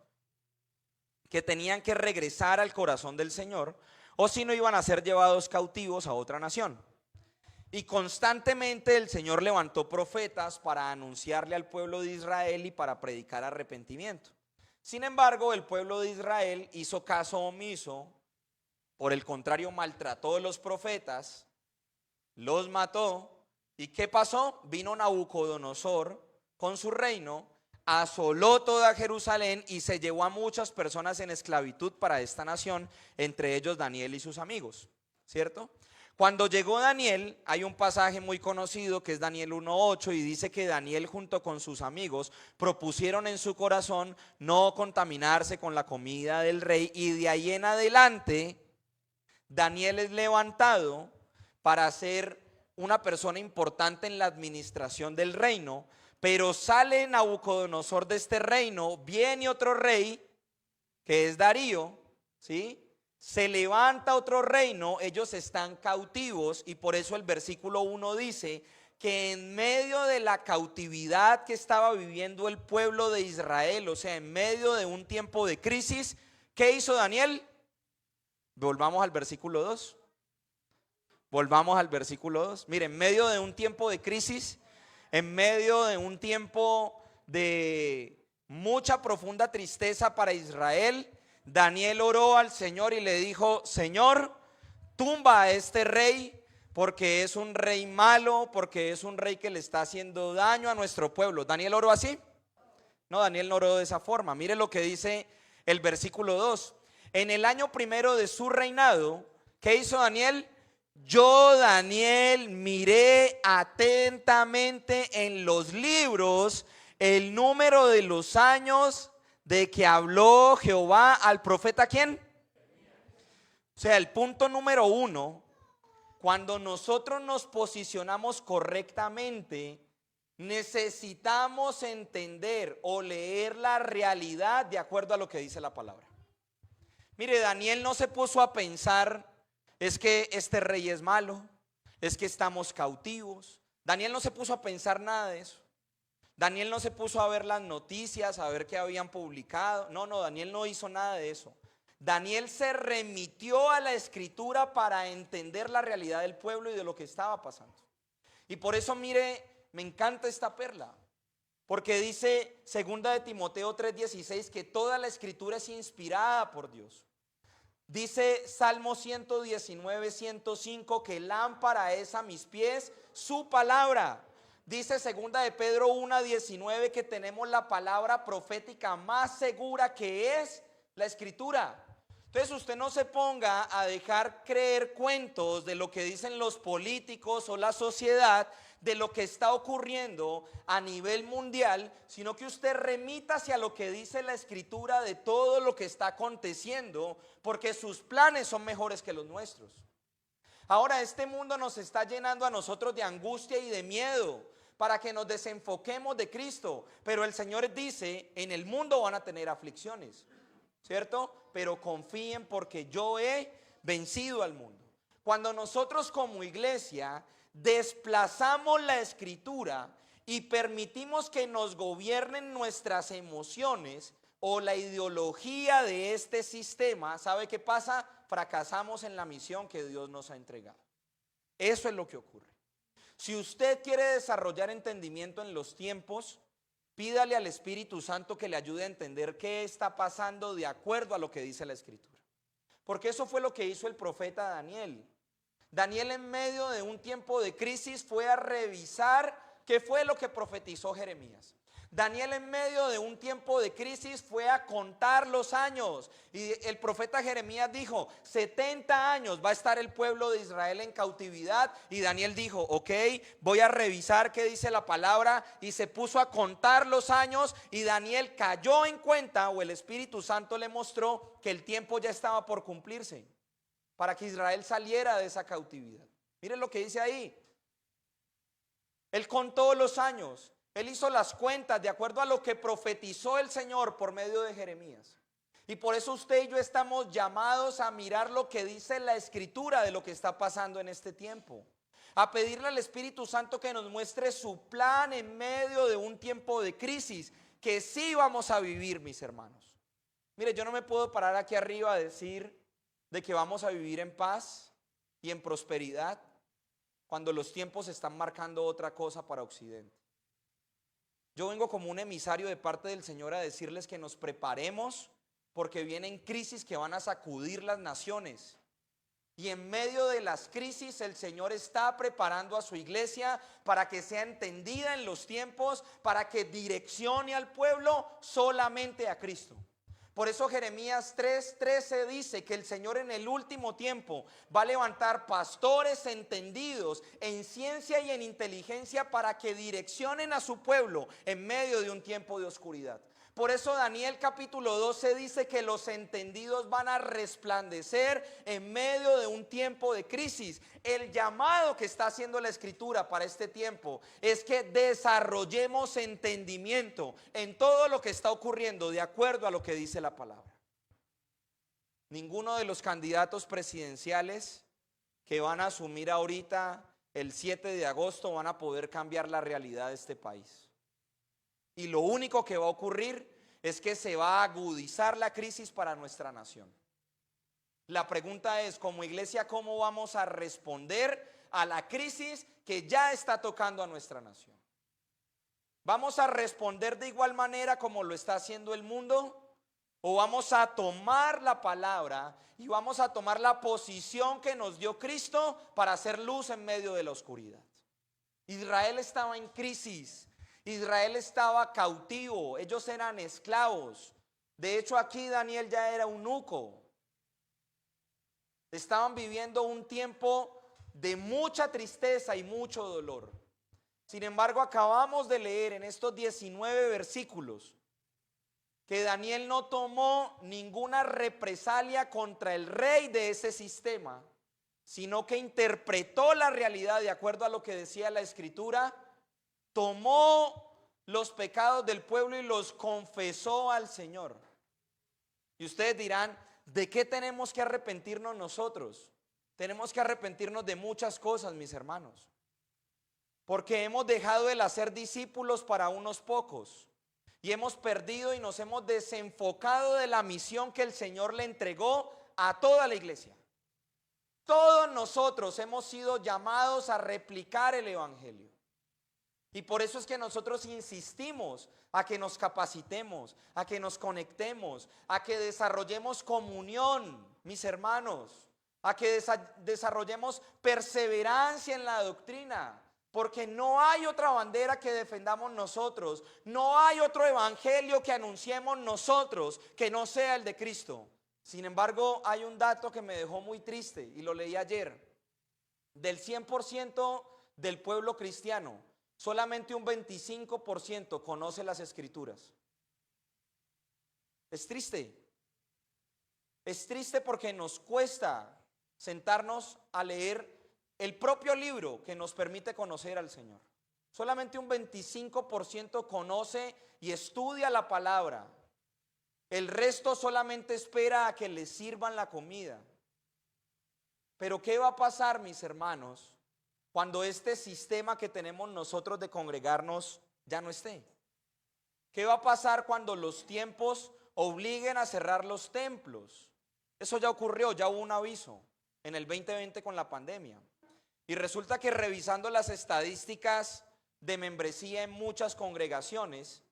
que tenían que regresar al corazón del Señor, o si no iban a ser llevados cautivos a otra nación. Y constantemente el Señor levantó profetas para anunciarle al pueblo de Israel y para predicar arrepentimiento. Sin embargo, el pueblo de Israel hizo caso omiso, por el contrario maltrató a los profetas, los mató. ¿Y qué pasó? Vino Nabucodonosor con su reino, asoló toda Jerusalén y se llevó a muchas personas en esclavitud para esta nación, entre ellos Daniel y sus amigos, ¿cierto? Cuando llegó Daniel, hay un pasaje muy conocido que es Daniel 1:8 y dice que Daniel junto con sus amigos propusieron en su corazón no contaminarse con la comida del rey, y de ahí en adelante Daniel es levantado para ser una persona importante en la administración del reino, pero sale Nabucodonosor de este reino, viene otro rey que es Darío, ¿sí? Se levanta otro reino, ellos están cautivos, y por eso el versículo 1 dice que en medio de la cautividad que estaba viviendo el pueblo de Israel, o sea, en medio de un tiempo de crisis, ¿qué hizo Daniel? Volvamos al versículo 2. Volvamos al versículo 2. Mire, en medio de un tiempo de crisis, en medio de un tiempo de mucha profunda tristeza para Israel, Daniel oró al Señor y le dijo: Señor, tumba a este rey, porque es un rey malo, porque es un rey que le está haciendo daño a nuestro pueblo. ¿Daniel oró así? No, Daniel no oró de esa forma. Mire lo que dice el versículo 2. En el año primero de su reinado, ¿qué hizo Daniel? Yo, Daniel, miré atentamente en los libros el número de los años de que habló Jehová al profeta, ¿quién? O sea, el punto número 1, cuando nosotros nos posicionamos correctamente, necesitamos entender o leer la realidad de acuerdo a lo que dice la palabra. Mire, Daniel no se puso a pensar: es que este rey es malo, es que estamos cautivos. Daniel no se puso a pensar nada de eso. Daniel no se puso a ver las noticias, a ver qué habían publicado. No, Daniel no hizo nada de eso. Daniel se remitió a la escritura para entender la realidad del pueblo y de lo que estaba pasando. Y por eso, mire, me encanta esta perla, porque dice 2 de Timoteo 3:16 que toda la escritura es inspirada por Dios. Dice Salmo 119, 105 que lámpara es a mis pies su palabra. Dice 2 de Pedro 1:19 que tenemos la palabra profética más segura, que es la escritura. Entonces usted no se ponga a dejar creer cuentos de lo que dicen los políticos o la sociedad, de lo que está ocurriendo a nivel mundial, sino que usted remita hacia lo que dice la escritura de todo lo que está aconteciendo, porque sus planes son mejores que los nuestros. Ahora, este mundo nos está llenando a nosotros de angustia y de miedo para que nos desenfoquemos de Cristo, pero el Señor dice: en el mundo van a tener aflicciones. ¿cierto? Pero confíen porque yo he vencido al mundo. Cuando nosotros como iglesia desplazamos la escritura y permitimos que nos gobiernen nuestras emociones o la ideología de este sistema, ¿sabe qué pasa? Fracasamos en la misión que Dios nos ha entregado. Eso es lo que ocurre. Si usted quiere desarrollar entendimiento en los tiempos, pídale al Espíritu Santo que le ayude a entender qué está pasando de acuerdo a lo que dice la Escritura. Porque eso fue lo que hizo el profeta Daniel. Daniel, en medio de un tiempo de crisis, fue a revisar qué fue lo que profetizó Jeremías. Daniel, en medio de un tiempo de crisis, fue a contar los años. Y el profeta Jeremías dijo, 70 años va a estar el pueblo de Israel en cautividad. Y Daniel dijo, ok, voy a revisar qué dice la palabra. Y se puso a contar los años. Y Daniel cayó en cuenta, o el Espíritu Santo le mostró, que el tiempo ya estaba por cumplirse, para que Israel saliera de esa cautividad. Miren lo que dice ahí. Él contó los años. Él hizo las cuentas de acuerdo a lo que profetizó el Señor por medio de Jeremías. Y por eso usted y yo estamos llamados a mirar lo que dice la Escritura de lo que está pasando en este tiempo. A pedirle al Espíritu Santo que nos muestre su plan en medio de un tiempo de crisis que sí vamos a vivir, mis hermanos. Mire, yo no me puedo parar aquí arriba a decir de que vamos a vivir en paz y en prosperidad cuando los tiempos están marcando otra cosa para Occidente. Yo vengo como un emisario de parte del Señor a decirles que nos preparemos porque vienen crisis que van a sacudir las naciones. Y en medio de las crisis el Señor está preparando a su iglesia para que sea entendida en los tiempos, para que direccione al pueblo solamente a Cristo. Por eso Jeremías 3:13 dice que el Señor en el último tiempo va a levantar pastores entendidos en ciencia y en inteligencia para que direccionen a su pueblo en medio de un tiempo de oscuridad. Por eso Daniel capítulo 12 dice que los entendidos van a resplandecer en medio de un tiempo de crisis. El llamado que está haciendo la Escritura para este tiempo es que desarrollemos entendimiento en todo lo que está ocurriendo de acuerdo a lo que dice la palabra. Ninguno de los candidatos presidenciales que van a asumir ahorita el 7 de agosto van a poder cambiar la realidad de este país. Y lo único que va a ocurrir es que se va a agudizar la crisis para nuestra nación. La pregunta es, como iglesia, ¿cómo vamos a responder a la crisis que ya está tocando a nuestra nación? ¿Vamos a responder de igual manera como lo está haciendo el mundo? ¿O vamos a tomar la palabra y vamos a tomar la posición que nos dio Cristo para hacer luz en medio de la oscuridad? Israel estaba en crisis. Israel estaba cautivo, ellos eran esclavos. De hecho, aquí Daniel ya era eunuco. Estaban viviendo un tiempo de mucha tristeza y mucho dolor. Sin embargo, acabamos de leer en estos 19 versículos que Daniel no tomó ninguna represalia contra el rey de ese sistema, sino que interpretó la realidad de acuerdo a lo que decía la Escritura. Tomó los pecados del pueblo y los confesó al Señor. Y ustedes dirán, ¿de qué tenemos que arrepentirnos nosotros? Tenemos que arrepentirnos de muchas cosas, mis hermanos. Porque hemos dejado el hacer discípulos para unos pocos. Y hemos perdido y nos hemos desenfocado de la misión que el Señor le entregó a toda la iglesia. Todos nosotros hemos sido llamados a replicar el Evangelio. Y por eso es que nosotros insistimos a que nos capacitemos, a que nos conectemos, a que desarrollemos comunión, mis hermanos, a que desarrollemos perseverancia en la doctrina, porque no hay otra bandera que defendamos nosotros, no hay otro evangelio que anunciemos nosotros que no sea el de Cristo. Sin embargo, hay un dato que me dejó muy triste y lo leí ayer. Del 100% del pueblo cristiano, solamente un 25% conoce las Escrituras. Es triste. Es triste porque nos cuesta sentarnos a leer el propio libro que nos permite conocer al Señor. Solamente un 25% conoce y estudia la palabra. El resto solamente espera a que les sirvan la comida. Pero ¿qué va a pasar, mis hermanos, cuando este sistema que tenemos nosotros de congregarnos ya no esté? ¿Qué va a pasar cuando los tiempos obliguen a cerrar los templos? Eso ya ocurrió, ya hubo un aviso en el 2020 con la pandemia. Y resulta que revisando las estadísticas de membresía en muchas congregaciones,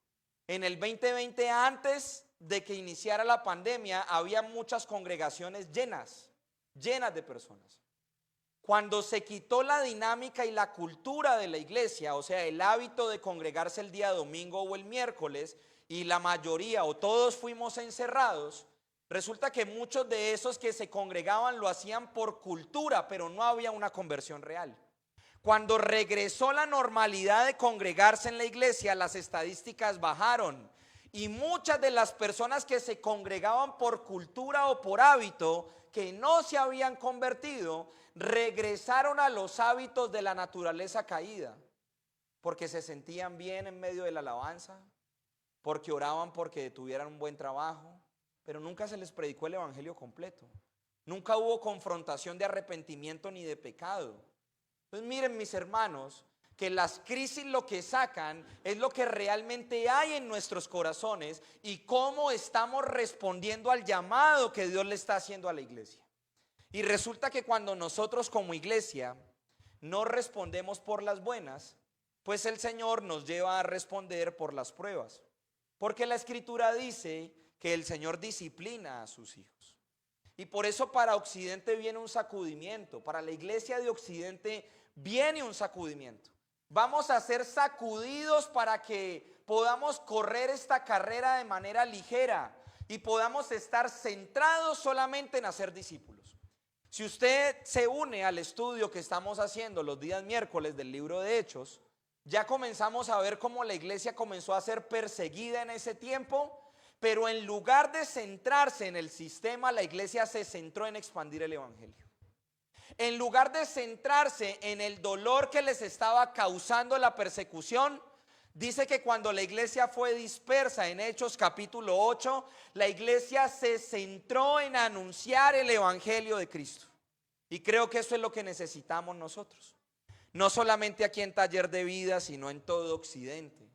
en el 2020, antes de que iniciara la pandemia, había muchas congregaciones llenas de personas. Cuando se quitó la dinámica y la cultura de la iglesia, o sea, el hábito de congregarse el día domingo o el miércoles, y la mayoría o todos fuimos encerrados, resulta que muchos de esos que se congregaban lo hacían por cultura, pero no había una conversión real. Cuando regresó la normalidad de congregarse en la iglesia, las estadísticas bajaron. Y muchas de las personas que se congregaban por cultura o por hábito, que no se habían convertido, regresaron a los hábitos de la naturaleza caída, porque se sentían bien en medio de la alabanza, porque oraban porque tuvieran un buen trabajo, pero nunca se les predicó el evangelio completo. Nunca hubo confrontación de arrepentimiento ni de pecado. Entonces miren, mis hermanos, que las crisis lo que sacan es lo que realmente hay en nuestros corazones y cómo estamos respondiendo al llamado que Dios le está haciendo a la iglesia. Y resulta que cuando nosotros como iglesia no respondemos por las buenas, pues el Señor nos lleva a responder por las pruebas. Porque la Escritura dice que el Señor disciplina a sus hijos. Y por eso para Occidente viene un sacudimiento, para la iglesia de Occidente viene un sacudimiento. Vamos a ser sacudidos para que podamos correr esta carrera de manera ligera y podamos estar centrados solamente en hacer discípulos. Si usted se une al estudio que estamos haciendo los días miércoles del libro de Hechos, ya comenzamos a ver cómo la iglesia comenzó a ser perseguida en ese tiempo, pero en lugar de centrarse en el sistema, la iglesia se centró en expandir el evangelio. En lugar de centrarse en el dolor que les estaba causando la persecución, dice que cuando la iglesia fue dispersa en Hechos capítulo 8, la iglesia se centró en anunciar el evangelio de Cristo. Y creo que eso es lo que necesitamos nosotros. No solamente aquí en Taller de Vida, sino en todo Occidente.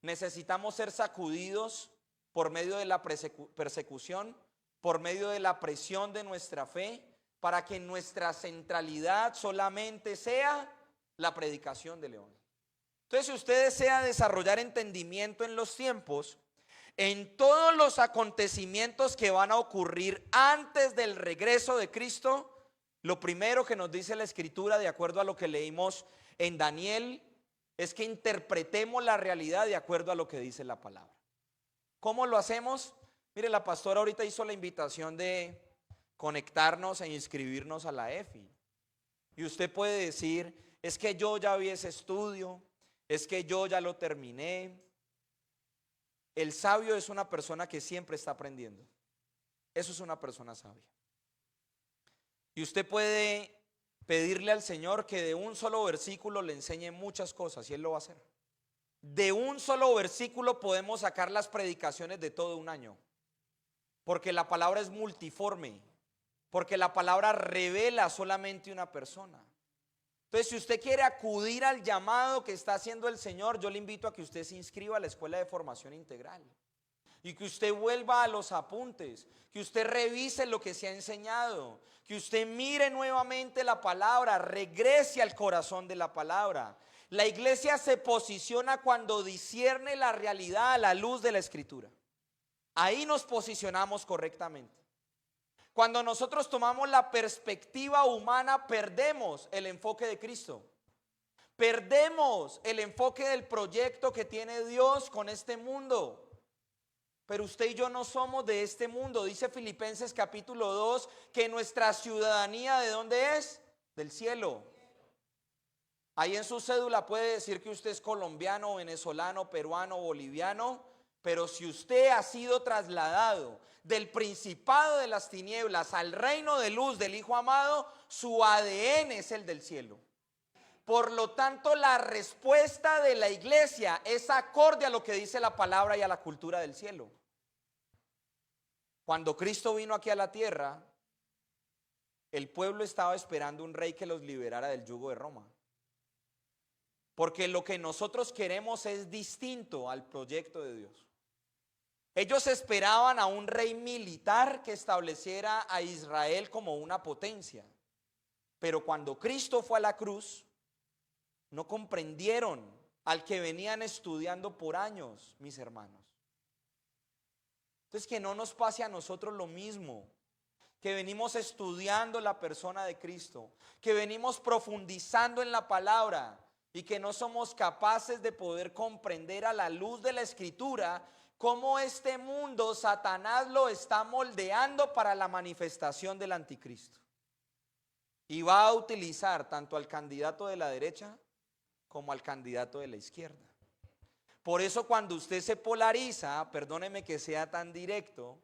Necesitamos ser sacudidos por medio de la persecución, por medio de la presión de nuestra fe, para que nuestra centralidad solamente sea la predicación del evangelio. Entonces, si usted desea desarrollar entendimiento en los tiempos, en todos los acontecimientos que van a ocurrir antes del regreso de Cristo, lo primero que nos dice la Escritura, de acuerdo a lo que leímos en Daniel, es que interpretemos la realidad de acuerdo a lo que dice la palabra. ¿Cómo lo hacemos? Mire, la pastora ahorita hizo la invitación de conectarnos e inscribirnos a la EFI. Y usted puede decir, es que yo ya vi ese estudio, es que yo ya lo terminé. El sabio es una persona que siempre está aprendiendo. Eso es una persona sabia. Y usted puede pedirle al Señor que de un solo versículo le enseñe muchas cosas y Él lo va a hacer. De un solo versículo podemos sacar las predicaciones de todo un año, porque la palabra es multiforme, porque la palabra revela solamente una persona. Entonces, si usted quiere acudir al llamado que está haciendo el Señor, yo le invito a que usted se inscriba a la Escuela de Formación Integral y que usted vuelva a los apuntes, que usted revise lo que se ha enseñado, que usted mire nuevamente la palabra, regrese al corazón de la palabra. La iglesia se posiciona cuando discierne la realidad a la luz de la Escritura. Ahí nos posicionamos correctamente. Cuando nosotros tomamos la perspectiva humana, perdemos el enfoque de Cristo. Perdemos el enfoque del proyecto que tiene Dios con este mundo. Pero usted y yo no somos de este mundo. Dice Filipenses capítulo 2 que nuestra ciudadanía, ¿de dónde es? Del cielo. Ahí en su cédula puede decir que usted es colombiano, venezolano, peruano, boliviano. Pero si usted ha sido trasladado del principado de las tinieblas al reino de luz del Hijo amado, su ADN es el del cielo. Por lo tanto, la respuesta de la iglesia es acorde a lo que dice la palabra y a la cultura del cielo. Cuando Cristo vino aquí a la tierra, el pueblo estaba esperando un rey que los liberara del yugo de Roma. Porque lo que nosotros queremos es distinto al proyecto de Dios. Ellos esperaban a un rey militar que estableciera a Israel como una potencia. Pero cuando Cristo fue a la cruz, no comprendieron al que venían estudiando por años, mis hermanos. Entonces, que no nos pase a nosotros lo mismo, que venimos estudiando la persona de Cristo, que venimos profundizando en la palabra y que no somos capaces de poder comprender a la luz de la Escritura cómo este mundo Satanás lo está moldeando para la manifestación del anticristo. Y va a utilizar tanto al candidato de la derecha como al candidato de la izquierda. Por eso cuando usted se polariza, perdóneme que sea tan directo,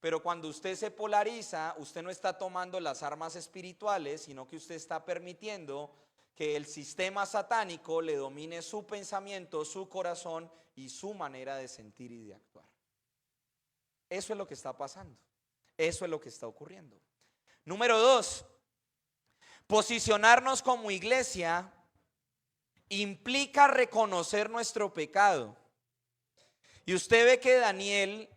pero cuando usted se polariza, usted no está tomando las armas espirituales, sino que usted está permitiendo que el sistema satánico le domine su pensamiento, su corazón y su manera de sentir y de actuar. Eso es lo que está pasando. Eso es lo que está ocurriendo. Número 2, posicionarnos como iglesia implica reconocer nuestro pecado. Y usted ve que Daniel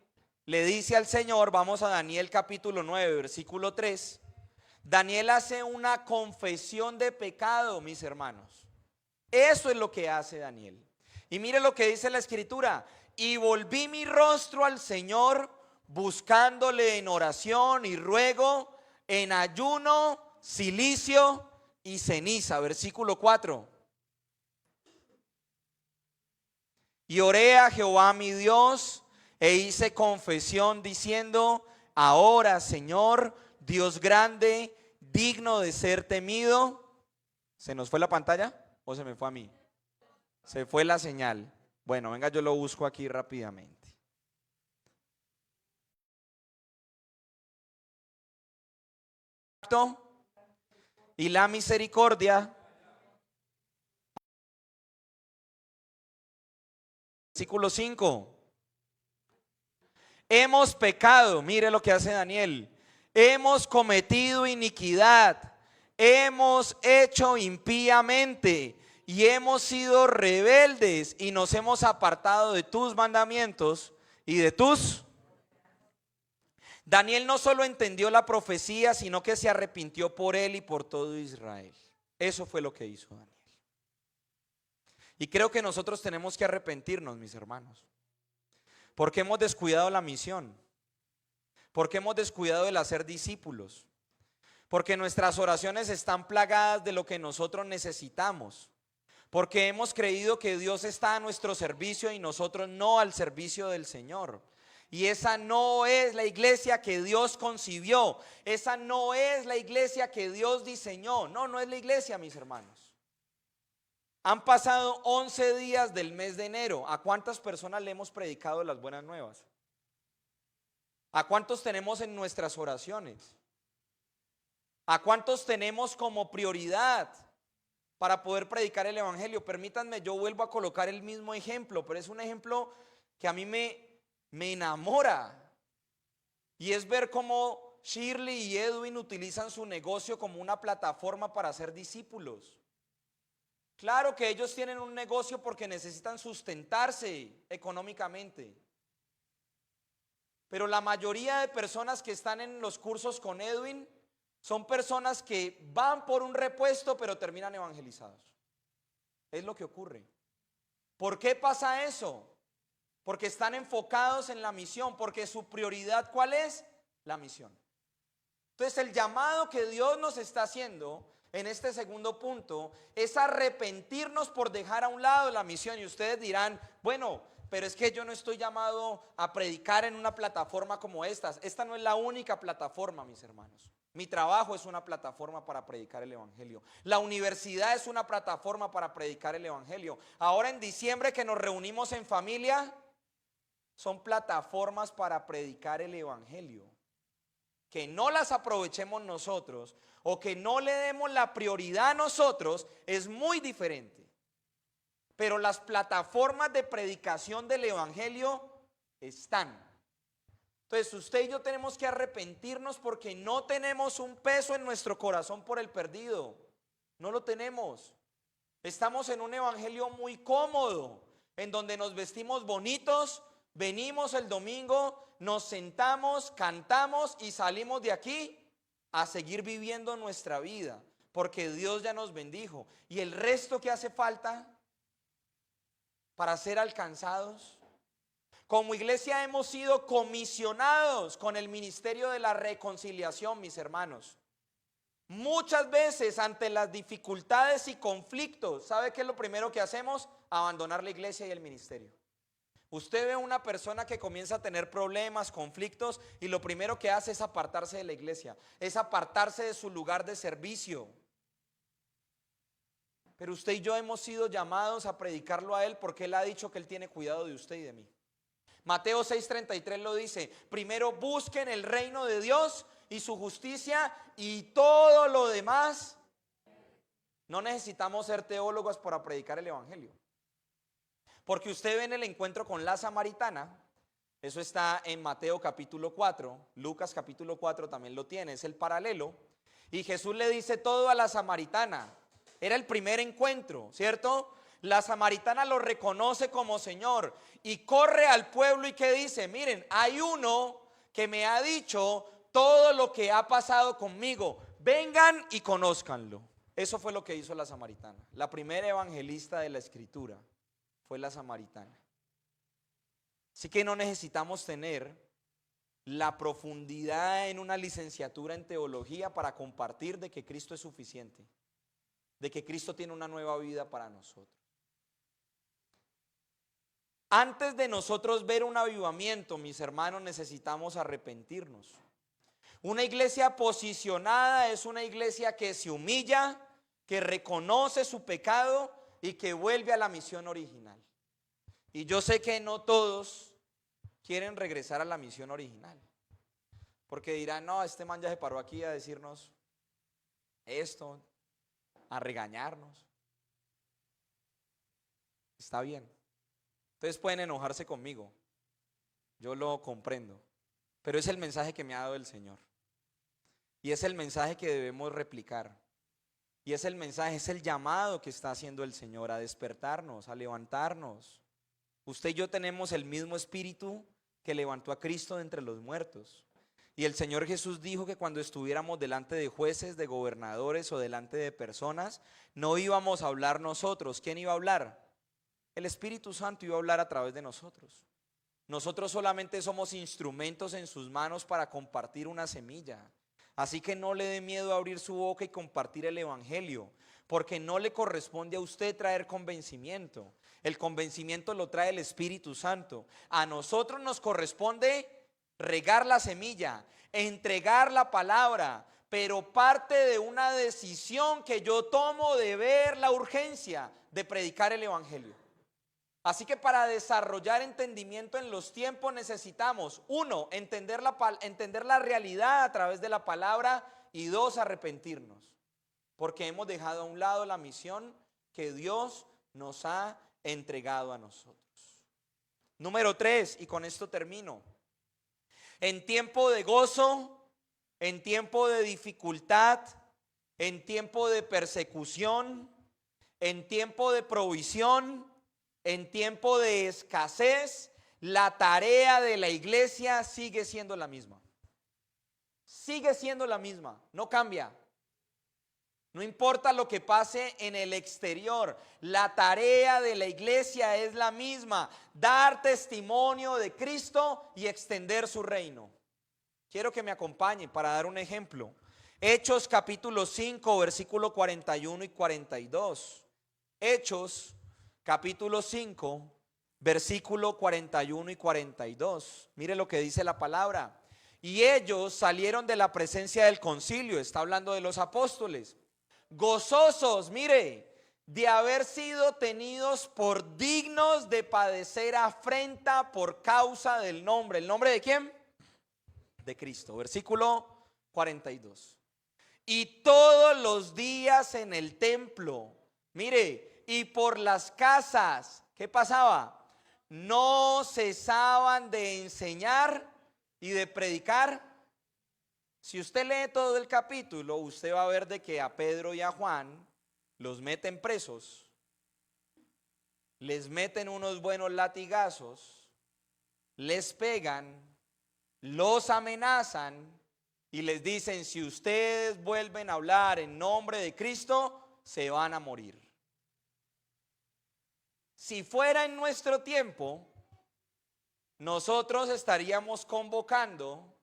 le dice al Señor, vamos a Daniel capítulo 9, versículo 3. Daniel hace una confesión de pecado, mis hermanos. Eso es lo que hace Daniel. Y mire lo que dice la Escritura: y volví mi rostro al Señor, buscándole en oración y ruego, en ayuno, cilicio y ceniza. Versículo 4. Y oré a Jehová mi Dios e hice confesión diciendo: ahora, Señor, Dios grande, digno de ser temido. ¿Se nos fue la pantalla o se me fue a mí? Se fue la señal. Bueno, venga, yo lo busco aquí rápidamente. Y la misericordia. Versículo 5. Hemos pecado, mire lo que hace Daniel. Hemos cometido iniquidad, hemos hecho impíamente y hemos sido rebeldes y nos hemos apartado de tus mandamientos y de tus... Daniel no solo entendió la profecía, sino que se arrepintió por él y por todo Israel. Eso fue lo que hizo Daniel. Y creo que nosotros tenemos que arrepentirnos, mis hermanos, porque hemos descuidado la misión, porque hemos descuidado el hacer discípulos, porque nuestras oraciones están plagadas de lo que nosotros necesitamos, porque hemos creído que Dios está a nuestro servicio y nosotros no al servicio del Señor. Y esa no es la iglesia que Dios concibió, esa no es la iglesia que Dios diseñó. No, no es la iglesia, mis hermanos. Han pasado 11 días del mes de enero. ¿A cuántas personas le hemos predicado las buenas nuevas? ¿A cuántos tenemos en nuestras oraciones? ¿A cuántos tenemos como prioridad para poder predicar el evangelio? Permítanme, yo vuelvo a colocar el mismo ejemplo, pero es un ejemplo que a mí me enamora. Y es ver cómo Shirley y Edwin utilizan su negocio como una plataforma para hacer discípulos. Claro que ellos tienen un negocio porque necesitan sustentarse económicamente. Pero la mayoría de personas que están en los cursos con Edwin son personas que van por un repuesto pero terminan evangelizados. Es lo que ocurre. ¿Por qué pasa eso? Porque están enfocados en la misión, porque su prioridad, ¿cuál es? La misión. Entonces el llamado que Dios nos está haciendo en este segundo punto es arrepentirnos por dejar a un lado la misión. Y ustedes dirán, bueno, pero es que yo no estoy llamado a predicar en una plataforma como esta. Esta no es la única plataforma, mis hermanos. Mi trabajo es una plataforma para predicar el evangelio. La universidad es una plataforma para predicar el evangelio. Ahora en diciembre que nos reunimos en familia, son plataformas para predicar el evangelio. Que no las aprovechemos nosotros o que no le demos la prioridad a nosotros es muy diferente. Pero las plataformas de predicación del evangelio están. Entonces usted y yo tenemos que arrepentirnos porque no tenemos un peso en nuestro corazón por el perdido. No lo tenemos. Estamos en un evangelio muy cómodo, en donde nos vestimos bonitos, venimos el domingo, nos sentamos, cantamos y salimos de aquí a seguir viviendo nuestra vida, porque Dios ya nos bendijo. Y el resto que hace falta para ser alcanzados. Como iglesia hemos sido comisionados con el ministerio de la reconciliación, mis hermanos. Muchas veces ante las dificultades y conflictos, ¿sabe qué es lo primero que hacemos? Abandonar la iglesia y el ministerio. Usted ve a una persona que comienza a tener problemas, conflictos, y lo primero que hace es apartarse de la iglesia, es apartarse de su lugar de servicio. Pero usted y yo hemos sido llamados a predicarlo a Él porque Él ha dicho que Él tiene cuidado de usted y de mí. Mateo 6:33 lo dice: primero busquen el reino de Dios y su justicia, y todo lo demás. No necesitamos ser teólogos para predicar el evangelio, porque usted ve en el encuentro con la samaritana, eso está en Mateo capítulo 4, Lucas capítulo 4 también lo tiene, es el paralelo, y Jesús le dice todo a la samaritana. Era el primer encuentro, ¿cierto? La samaritana lo reconoce como Señor y corre al pueblo y que dice: miren, hay uno que me ha dicho todo lo que ha pasado conmigo, vengan y conózcanlo. Eso fue lo que hizo la samaritana. La primera evangelista de la escritura fue la samaritana. Así que no necesitamos tener la profundidad en una licenciatura en teología para compartir de que Cristo es suficiente, de que Cristo tiene una nueva vida para nosotros. Antes de nosotros ver un avivamiento, mis hermanos, necesitamos arrepentirnos. Una iglesia posicionada es una iglesia que se humilla, que reconoce su pecado y que vuelve a la misión original. Y yo sé que no todos quieren regresar a la misión original, porque dirán: no, este man ya se paró aquí a decirnos esto, a regañarnos. Está bien. Ustedes pueden enojarse conmigo, yo lo comprendo, pero es el mensaje que me ha dado el Señor. Y es el mensaje que debemos replicar. Y es el mensaje, es el llamado que está haciendo el Señor a despertarnos, a levantarnos. Usted y yo tenemos el mismo espíritu que levantó a Cristo de entre los muertos. Y el Señor Jesús dijo que cuando estuviéramos delante de jueces, de gobernadores o delante de personas, no íbamos a hablar nosotros. ¿Quién iba a hablar? El Espíritu Santo iba a hablar a través de nosotros. Nosotros solamente somos instrumentos en sus manos para compartir una semilla. Así que no le dé miedo a abrir su boca y compartir el evangelio, porque no le corresponde a usted traer convencimiento. El convencimiento lo trae el Espíritu Santo. A nosotros nos corresponde regar la semilla, entregar la palabra, pero parte de una decisión que yo tomo de ver la urgencia de predicar el evangelio. Así que para desarrollar entendimiento en los tiempos necesitamos: uno, entender la realidad a través de la palabra, y dos, arrepentirnos, porque hemos dejado a un lado la misión que Dios nos ha entregado a nosotros. Número 3, y con esto termino: en tiempo de gozo, en tiempo de dificultad, en tiempo de persecución, en tiempo de provisión, en tiempo de escasez, la tarea de la iglesia sigue siendo la misma. Sigue siendo la misma, no cambia. No importa lo que pase en el exterior, la tarea de la iglesia es la misma: dar testimonio de Cristo y extender su reino. Quiero que me acompañen para dar un ejemplo. Hechos capítulo 5, versículo 41 y 42. Hechos capítulo 5, versículo 41 y 42. Mire lo que dice la palabra. Y ellos salieron de la presencia del concilio, está hablando de los apóstoles, gozosos, mire, de haber sido tenidos por dignos de padecer afrenta por causa del nombre. ¿El nombre de quién? De Cristo. Versículo 42. Y todos los días en el templo, mire, y por las casas, ¿qué pasaba? No cesaban de enseñar y de predicar. Si usted lee todo el capítulo, usted va a ver de que a Pedro y a Juan los meten presos, les meten unos buenos latigazos, les pegan, los amenazan y les dicen: si ustedes vuelven a hablar en nombre de Cristo, se van a morir. Si fuera en nuestro tiempo, nosotros estaríamos convocando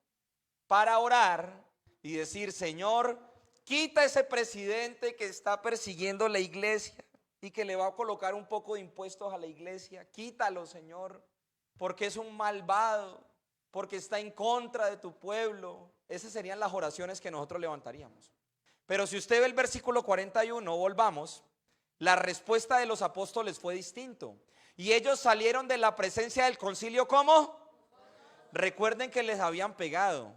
para orar y decir: Señor, quita ese presidente que está persiguiendo la iglesia y que le va a colocar un poco de impuestos a la iglesia. Quítalo, Señor, porque es un malvado, porque está en contra de tu pueblo. Esas serían las oraciones que nosotros levantaríamos. Pero si usted ve el versículo 41, volvamos, la respuesta de los apóstoles fue distinto. Y ellos salieron de la presencia del concilio, ¿cómo? Recuerden que les habían pegado,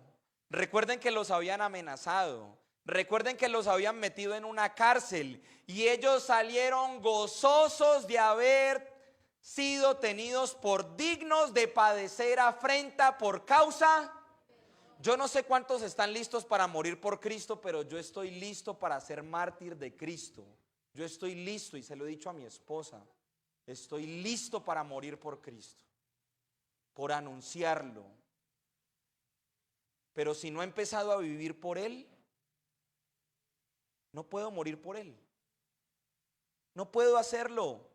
recuerden que los habían amenazado, recuerden que los habían metido en una cárcel, y ellos salieron gozosos de haber sido tenidos por dignos de padecer afrenta por causa. Yo no sé cuántos están listos para morir por Cristo, pero yo estoy listo para ser mártir de Cristo. Yo estoy listo, y se lo he dicho a mi esposa, estoy listo para morir por Cristo, por anunciarlo. Pero si no he empezado a vivir por Él, no puedo morir por Él. No puedo hacerlo.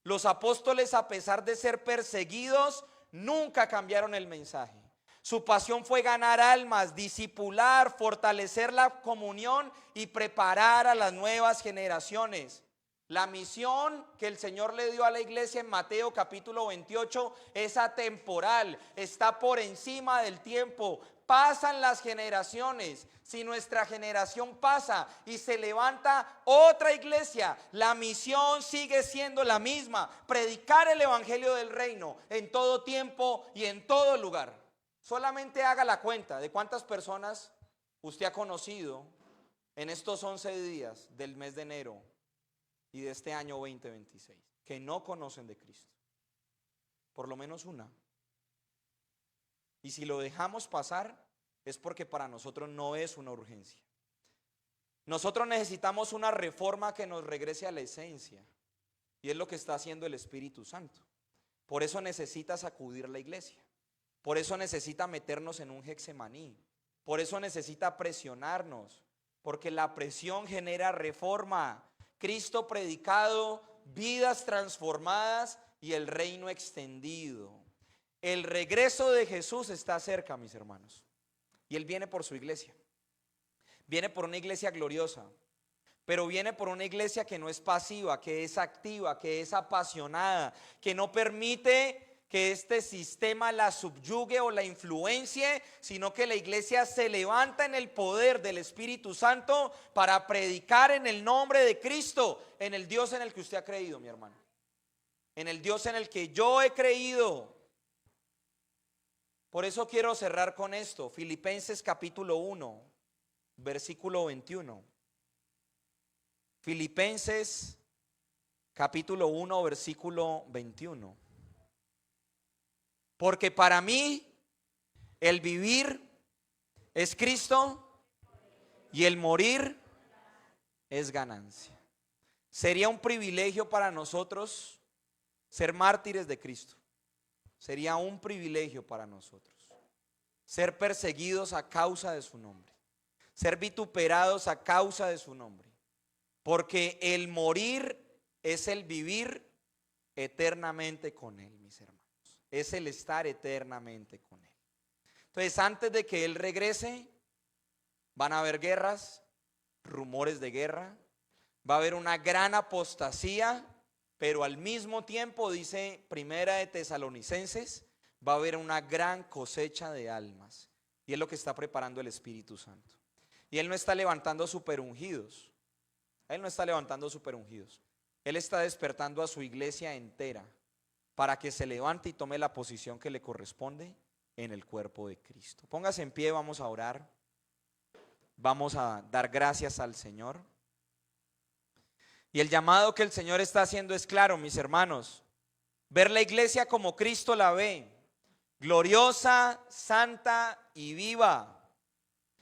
Los apóstoles, a pesar de ser perseguidos, nunca cambiaron el mensaje. Su pasión fue ganar almas, discipular, fortalecer la comunión y preparar a las nuevas generaciones. La misión que el Señor le dio a la iglesia en Mateo capítulo 28 es atemporal, está por encima del tiempo. Pasan las generaciones. Si nuestra generación pasa y se levanta otra iglesia, la misión sigue siendo la misma: predicar el evangelio del reino en todo tiempo y en todo lugar. Solamente haga la cuenta de cuántas personas usted ha conocido en estos 11 días del mes de enero y de este año 2026 que no conocen de Cristo. Por lo menos una. Y si lo dejamos pasar, es porque para nosotros no es una urgencia. Nosotros necesitamos una reforma que nos regrese a la esencia, y es lo que está haciendo el Espíritu Santo. Por eso necesita sacudir la iglesia. Por eso necesita meternos en un Getsemaní. Por eso necesita presionarnos, porque la presión genera reforma. Cristo predicado, vidas transformadas y el reino extendido. El regreso de Jesús está cerca, mis hermanos, y Él viene por su iglesia. Viene por una iglesia gloriosa, pero viene por una iglesia que no es pasiva, que es activa, que es apasionada, que no permite que este sistema la subyugue o la influencie, sino que la iglesia se levanta en el poder del Espíritu Santo para predicar en el nombre de Cristo, en el Dios en el que usted ha creído, mi hermano, en el Dios en el que yo he creído. Por eso quiero cerrar con esto, Filipenses capítulo 1, versículo 21. Filipenses capítulo 1, versículo 21. Porque para mí el vivir es Cristo y el morir es ganancia. Sería un privilegio para nosotros ser mártires de Cristo. Sería un privilegio para nosotros ser perseguidos a causa de su nombre, ser vituperados a causa de su nombre, porque el morir es el vivir eternamente con Él, mis hermanos. Es el estar eternamente con Él. Entonces, antes de que Él regrese, van a haber guerras, rumores de guerra, va a haber una gran apostasía, pero al mismo tiempo, dice Primera de Tesalonicenses, va a haber una gran cosecha de almas. Y es lo que está preparando el Espíritu Santo. Y Él no está levantando superungidos. Él no está levantando superungidos. Él está despertando a su iglesia entera para que se levante y tome la posición que le corresponde en el cuerpo de Cristo. Póngase en pie, vamos a orar. Vamos a dar gracias al Señor. Y el llamado que el Señor está haciendo es claro, mis hermanos. Ver la iglesia como Cristo la ve. gloriosa, santa y viva.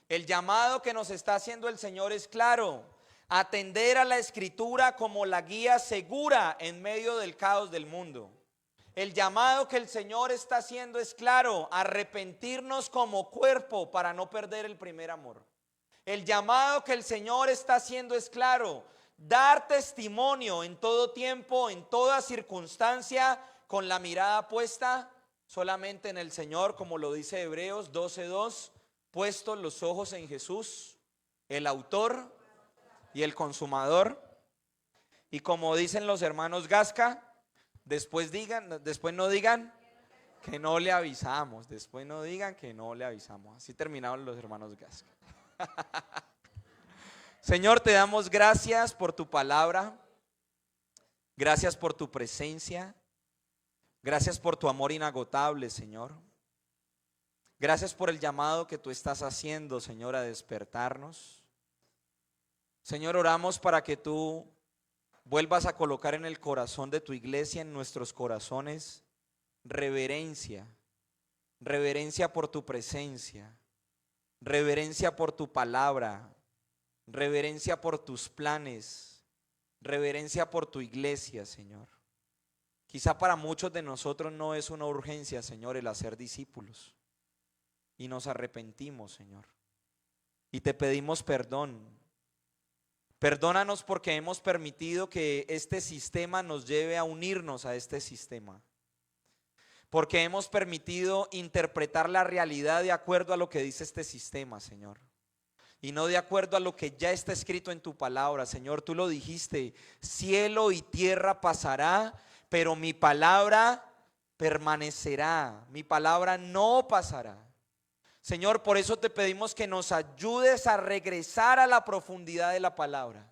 El llamado que nos está haciendo el Señor es claro: atender a la Escritura como la guía segura en medio del caos del mundo. El llamado que el Señor está haciendo es claro: arrepentirnos como cuerpo para no perder el primer amor. El llamado que el Señor está haciendo es claro: dar testimonio en todo tiempo, en toda circunstancia, con la mirada puesta solamente en el Señor, como lo dice Hebreos 12:2, puestos los ojos en Jesús, el autor y el consumador. Y como dicen los hermanos Gasca, después no digan que no le avisamos, después no digan que no le avisamos. Así terminaron los hermanos Gasca. Señor, te damos gracias por tu palabra, gracias por tu presencia, gracias por tu amor inagotable, Señor. Gracias por el llamado que tú estás haciendo, Señor, a despertarnos. Señor, oramos para que tú vuelvas a colocar en el corazón de tu iglesia, en nuestros corazones, reverencia, reverencia por tu presencia, reverencia por tu palabra, reverencia por tus planes, reverencia por tu iglesia, Señor. Quizá para muchos de nosotros no es una urgencia, Señor, el hacer discípulos. Y nos arrepentimos, Señor. Y te pedimos perdón. Perdónanos porque hemos permitido que este sistema nos lleve a unirnos a este sistema. Porque hemos permitido interpretar la realidad de acuerdo a lo que dice este sistema, Señor. Y no de acuerdo a lo que ya está escrito en tu palabra, Señor. Tú lo dijiste: cielo y tierra pasará, pero mi palabra permanecerá. Mi palabra no pasará. Señor, por eso te pedimos que nos ayudes a regresar a la profundidad de la palabra.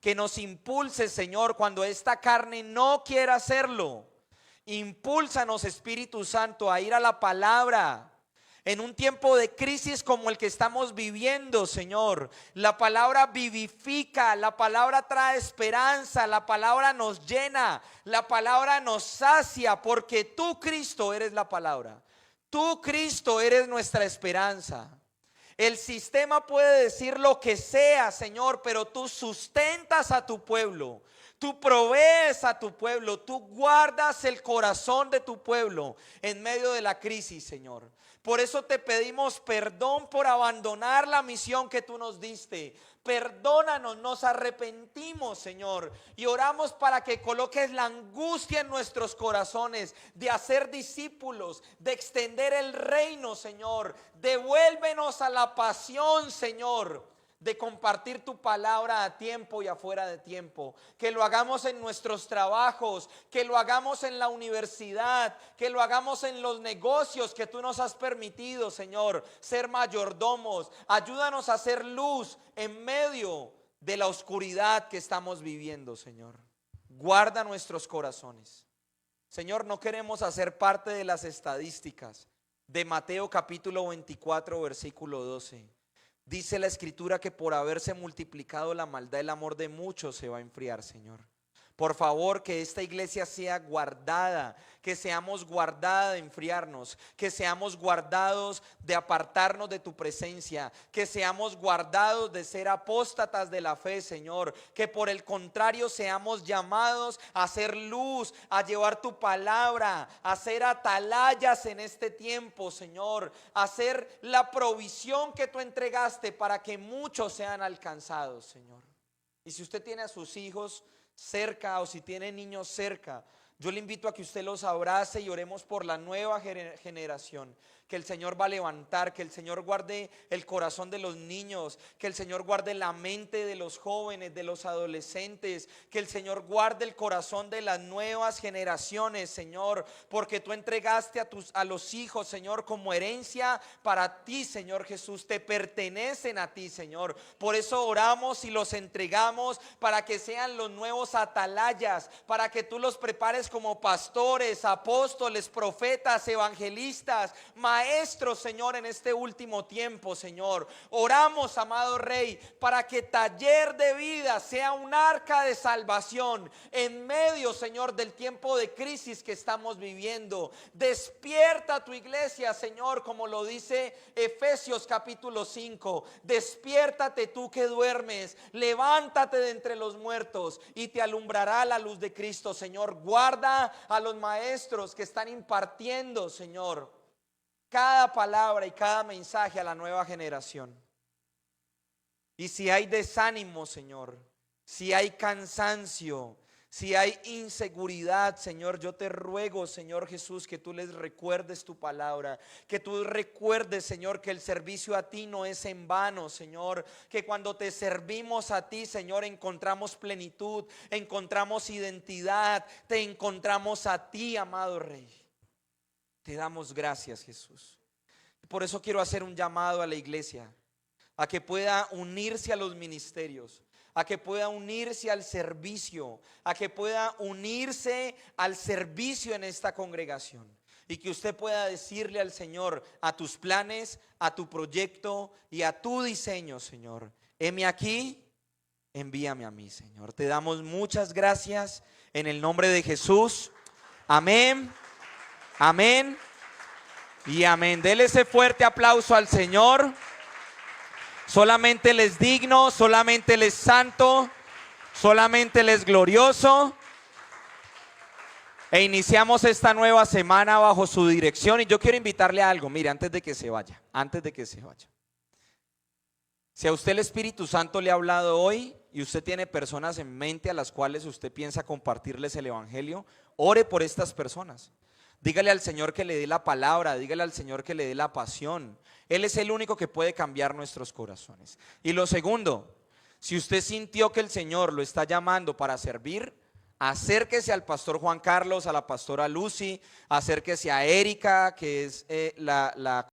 Que nos impulses, Señor, cuando esta carne no quiera hacerlo. Impúlsanos, Espíritu Santo, a ir a la palabra. En un tiempo de crisis como el que estamos viviendo, Señor, la palabra vivifica, la palabra trae esperanza, la palabra nos llena, la palabra nos sacia, porque tú, Cristo, eres la palabra. Tú, Cristo, eres nuestra esperanza. El sistema puede decir lo que sea, Señor, pero tú sustentas a tu pueblo. Tú provees a tu pueblo. Tú guardas el corazón de tu pueblo en medio de la crisis, Señor. Por eso te pedimos perdón por abandonar la misión que tú nos diste. Perdónanos, nos arrepentimos, Señor, y oramos para que coloques la angustia en nuestros corazones de hacer discípulos, de extender el reino, Señor. Devuélvenos a la pasión, Señor, de compartir tu palabra a tiempo y afuera de tiempo. Que lo hagamos en nuestros trabajos, que lo hagamos en la universidad, que lo hagamos en los negocios que tú nos has permitido, Señor, ser mayordomos. Ayúdanos a hacer luz en medio de la oscuridad que estamos viviendo, Señor. Guarda nuestros corazones. Señor, no queremos hacer parte de las estadísticas de Mateo capítulo 24, versículo 12. Dice la Escritura que por haberse multiplicado la maldad, el amor de muchos se va a enfriar, Señor. Por favor, que esta iglesia sea guardada, que seamos guardadas de enfriarnos, que seamos guardados de apartarnos de tu presencia, que seamos guardados de ser apóstatas de la fe, Señor. Que por el contrario seamos llamados a hacer luz, a llevar tu palabra, a ser atalayas en este tiempo, Señor. A hacer la provisión que tú entregaste para que muchos sean alcanzados, Señor. Y si usted tiene a sus hijos cerca o si tiene niños cerca, yo le invito a que usted los abrace y oremos por la nueva generación que el Señor va a levantar, que el Señor guarde el corazón de los niños, que el Señor guarde la mente de los jóvenes, de los adolescentes, que el Señor guarde el corazón de las nuevas generaciones, Señor, porque tú entregaste a los hijos, Señor, como herencia para ti, Señor Jesús, te pertenecen a ti, Señor. Por eso oramos y los entregamos para que sean los nuevos atalayas, para que tú los prepares como pastores, apóstoles, profetas, evangelistas, maestros, maestros, Señor, en este último tiempo, Señor. Oramos, amado Rey, para que Taller de Vida sea un arca de salvación en medio, Señor, del tiempo de crisis que estamos viviendo. Despierta tu iglesia, Señor, como lo dice Efesios capítulo 5. Despiértate tú que duermes, levántate de entre los muertos y te alumbrará la luz de Cristo, Señor. Guarda a los maestros que están impartiendo, Señor, cada palabra y cada mensaje a la nueva generación. Y si hay desánimo, Señor, si hay cansancio, si hay inseguridad, Señor, yo te ruego, Señor Jesús, que tú les recuerdes tu palabra, que tú recuerdes, Señor, que el servicio a ti no es en vano, Señor, que cuando te servimos a ti, Señor, encontramos plenitud, encontramos identidad, te encontramos a ti, amado Rey. Te damos gracias, Jesús. Por eso quiero hacer un llamado a la iglesia, a que pueda unirse a los ministerios, a que pueda unirse al servicio, a que pueda unirse al servicio en esta congregación. Y que usted pueda decirle al Señor, a tus planes, a tu proyecto y a tu diseño, Señor: heme aquí, envíame a mí, Señor. Te damos muchas gracias en el nombre de Jesús. Amén, amén y amén. Dele ese fuerte aplauso al Señor. Solamente Él es digno, solamente Él es santo, solamente Él es glorioso. E iniciamos esta nueva semana bajo su dirección. Y yo quiero invitarle a algo, mire, antes de que se vaya. Si a usted el Espíritu Santo le ha hablado hoy y usted tiene personas en mente a las cuales usted piensa compartirles el evangelio, ore por estas personas. Dígale al Señor que le dé la palabra, dígale al Señor que le dé la pasión. Él es el único que puede cambiar nuestros corazones. Y lo segundo, si usted sintió que el Señor lo está llamando para servir, acérquese al pastor Juan Carlos, a la pastora Lucy, acérquese a Erika, que es la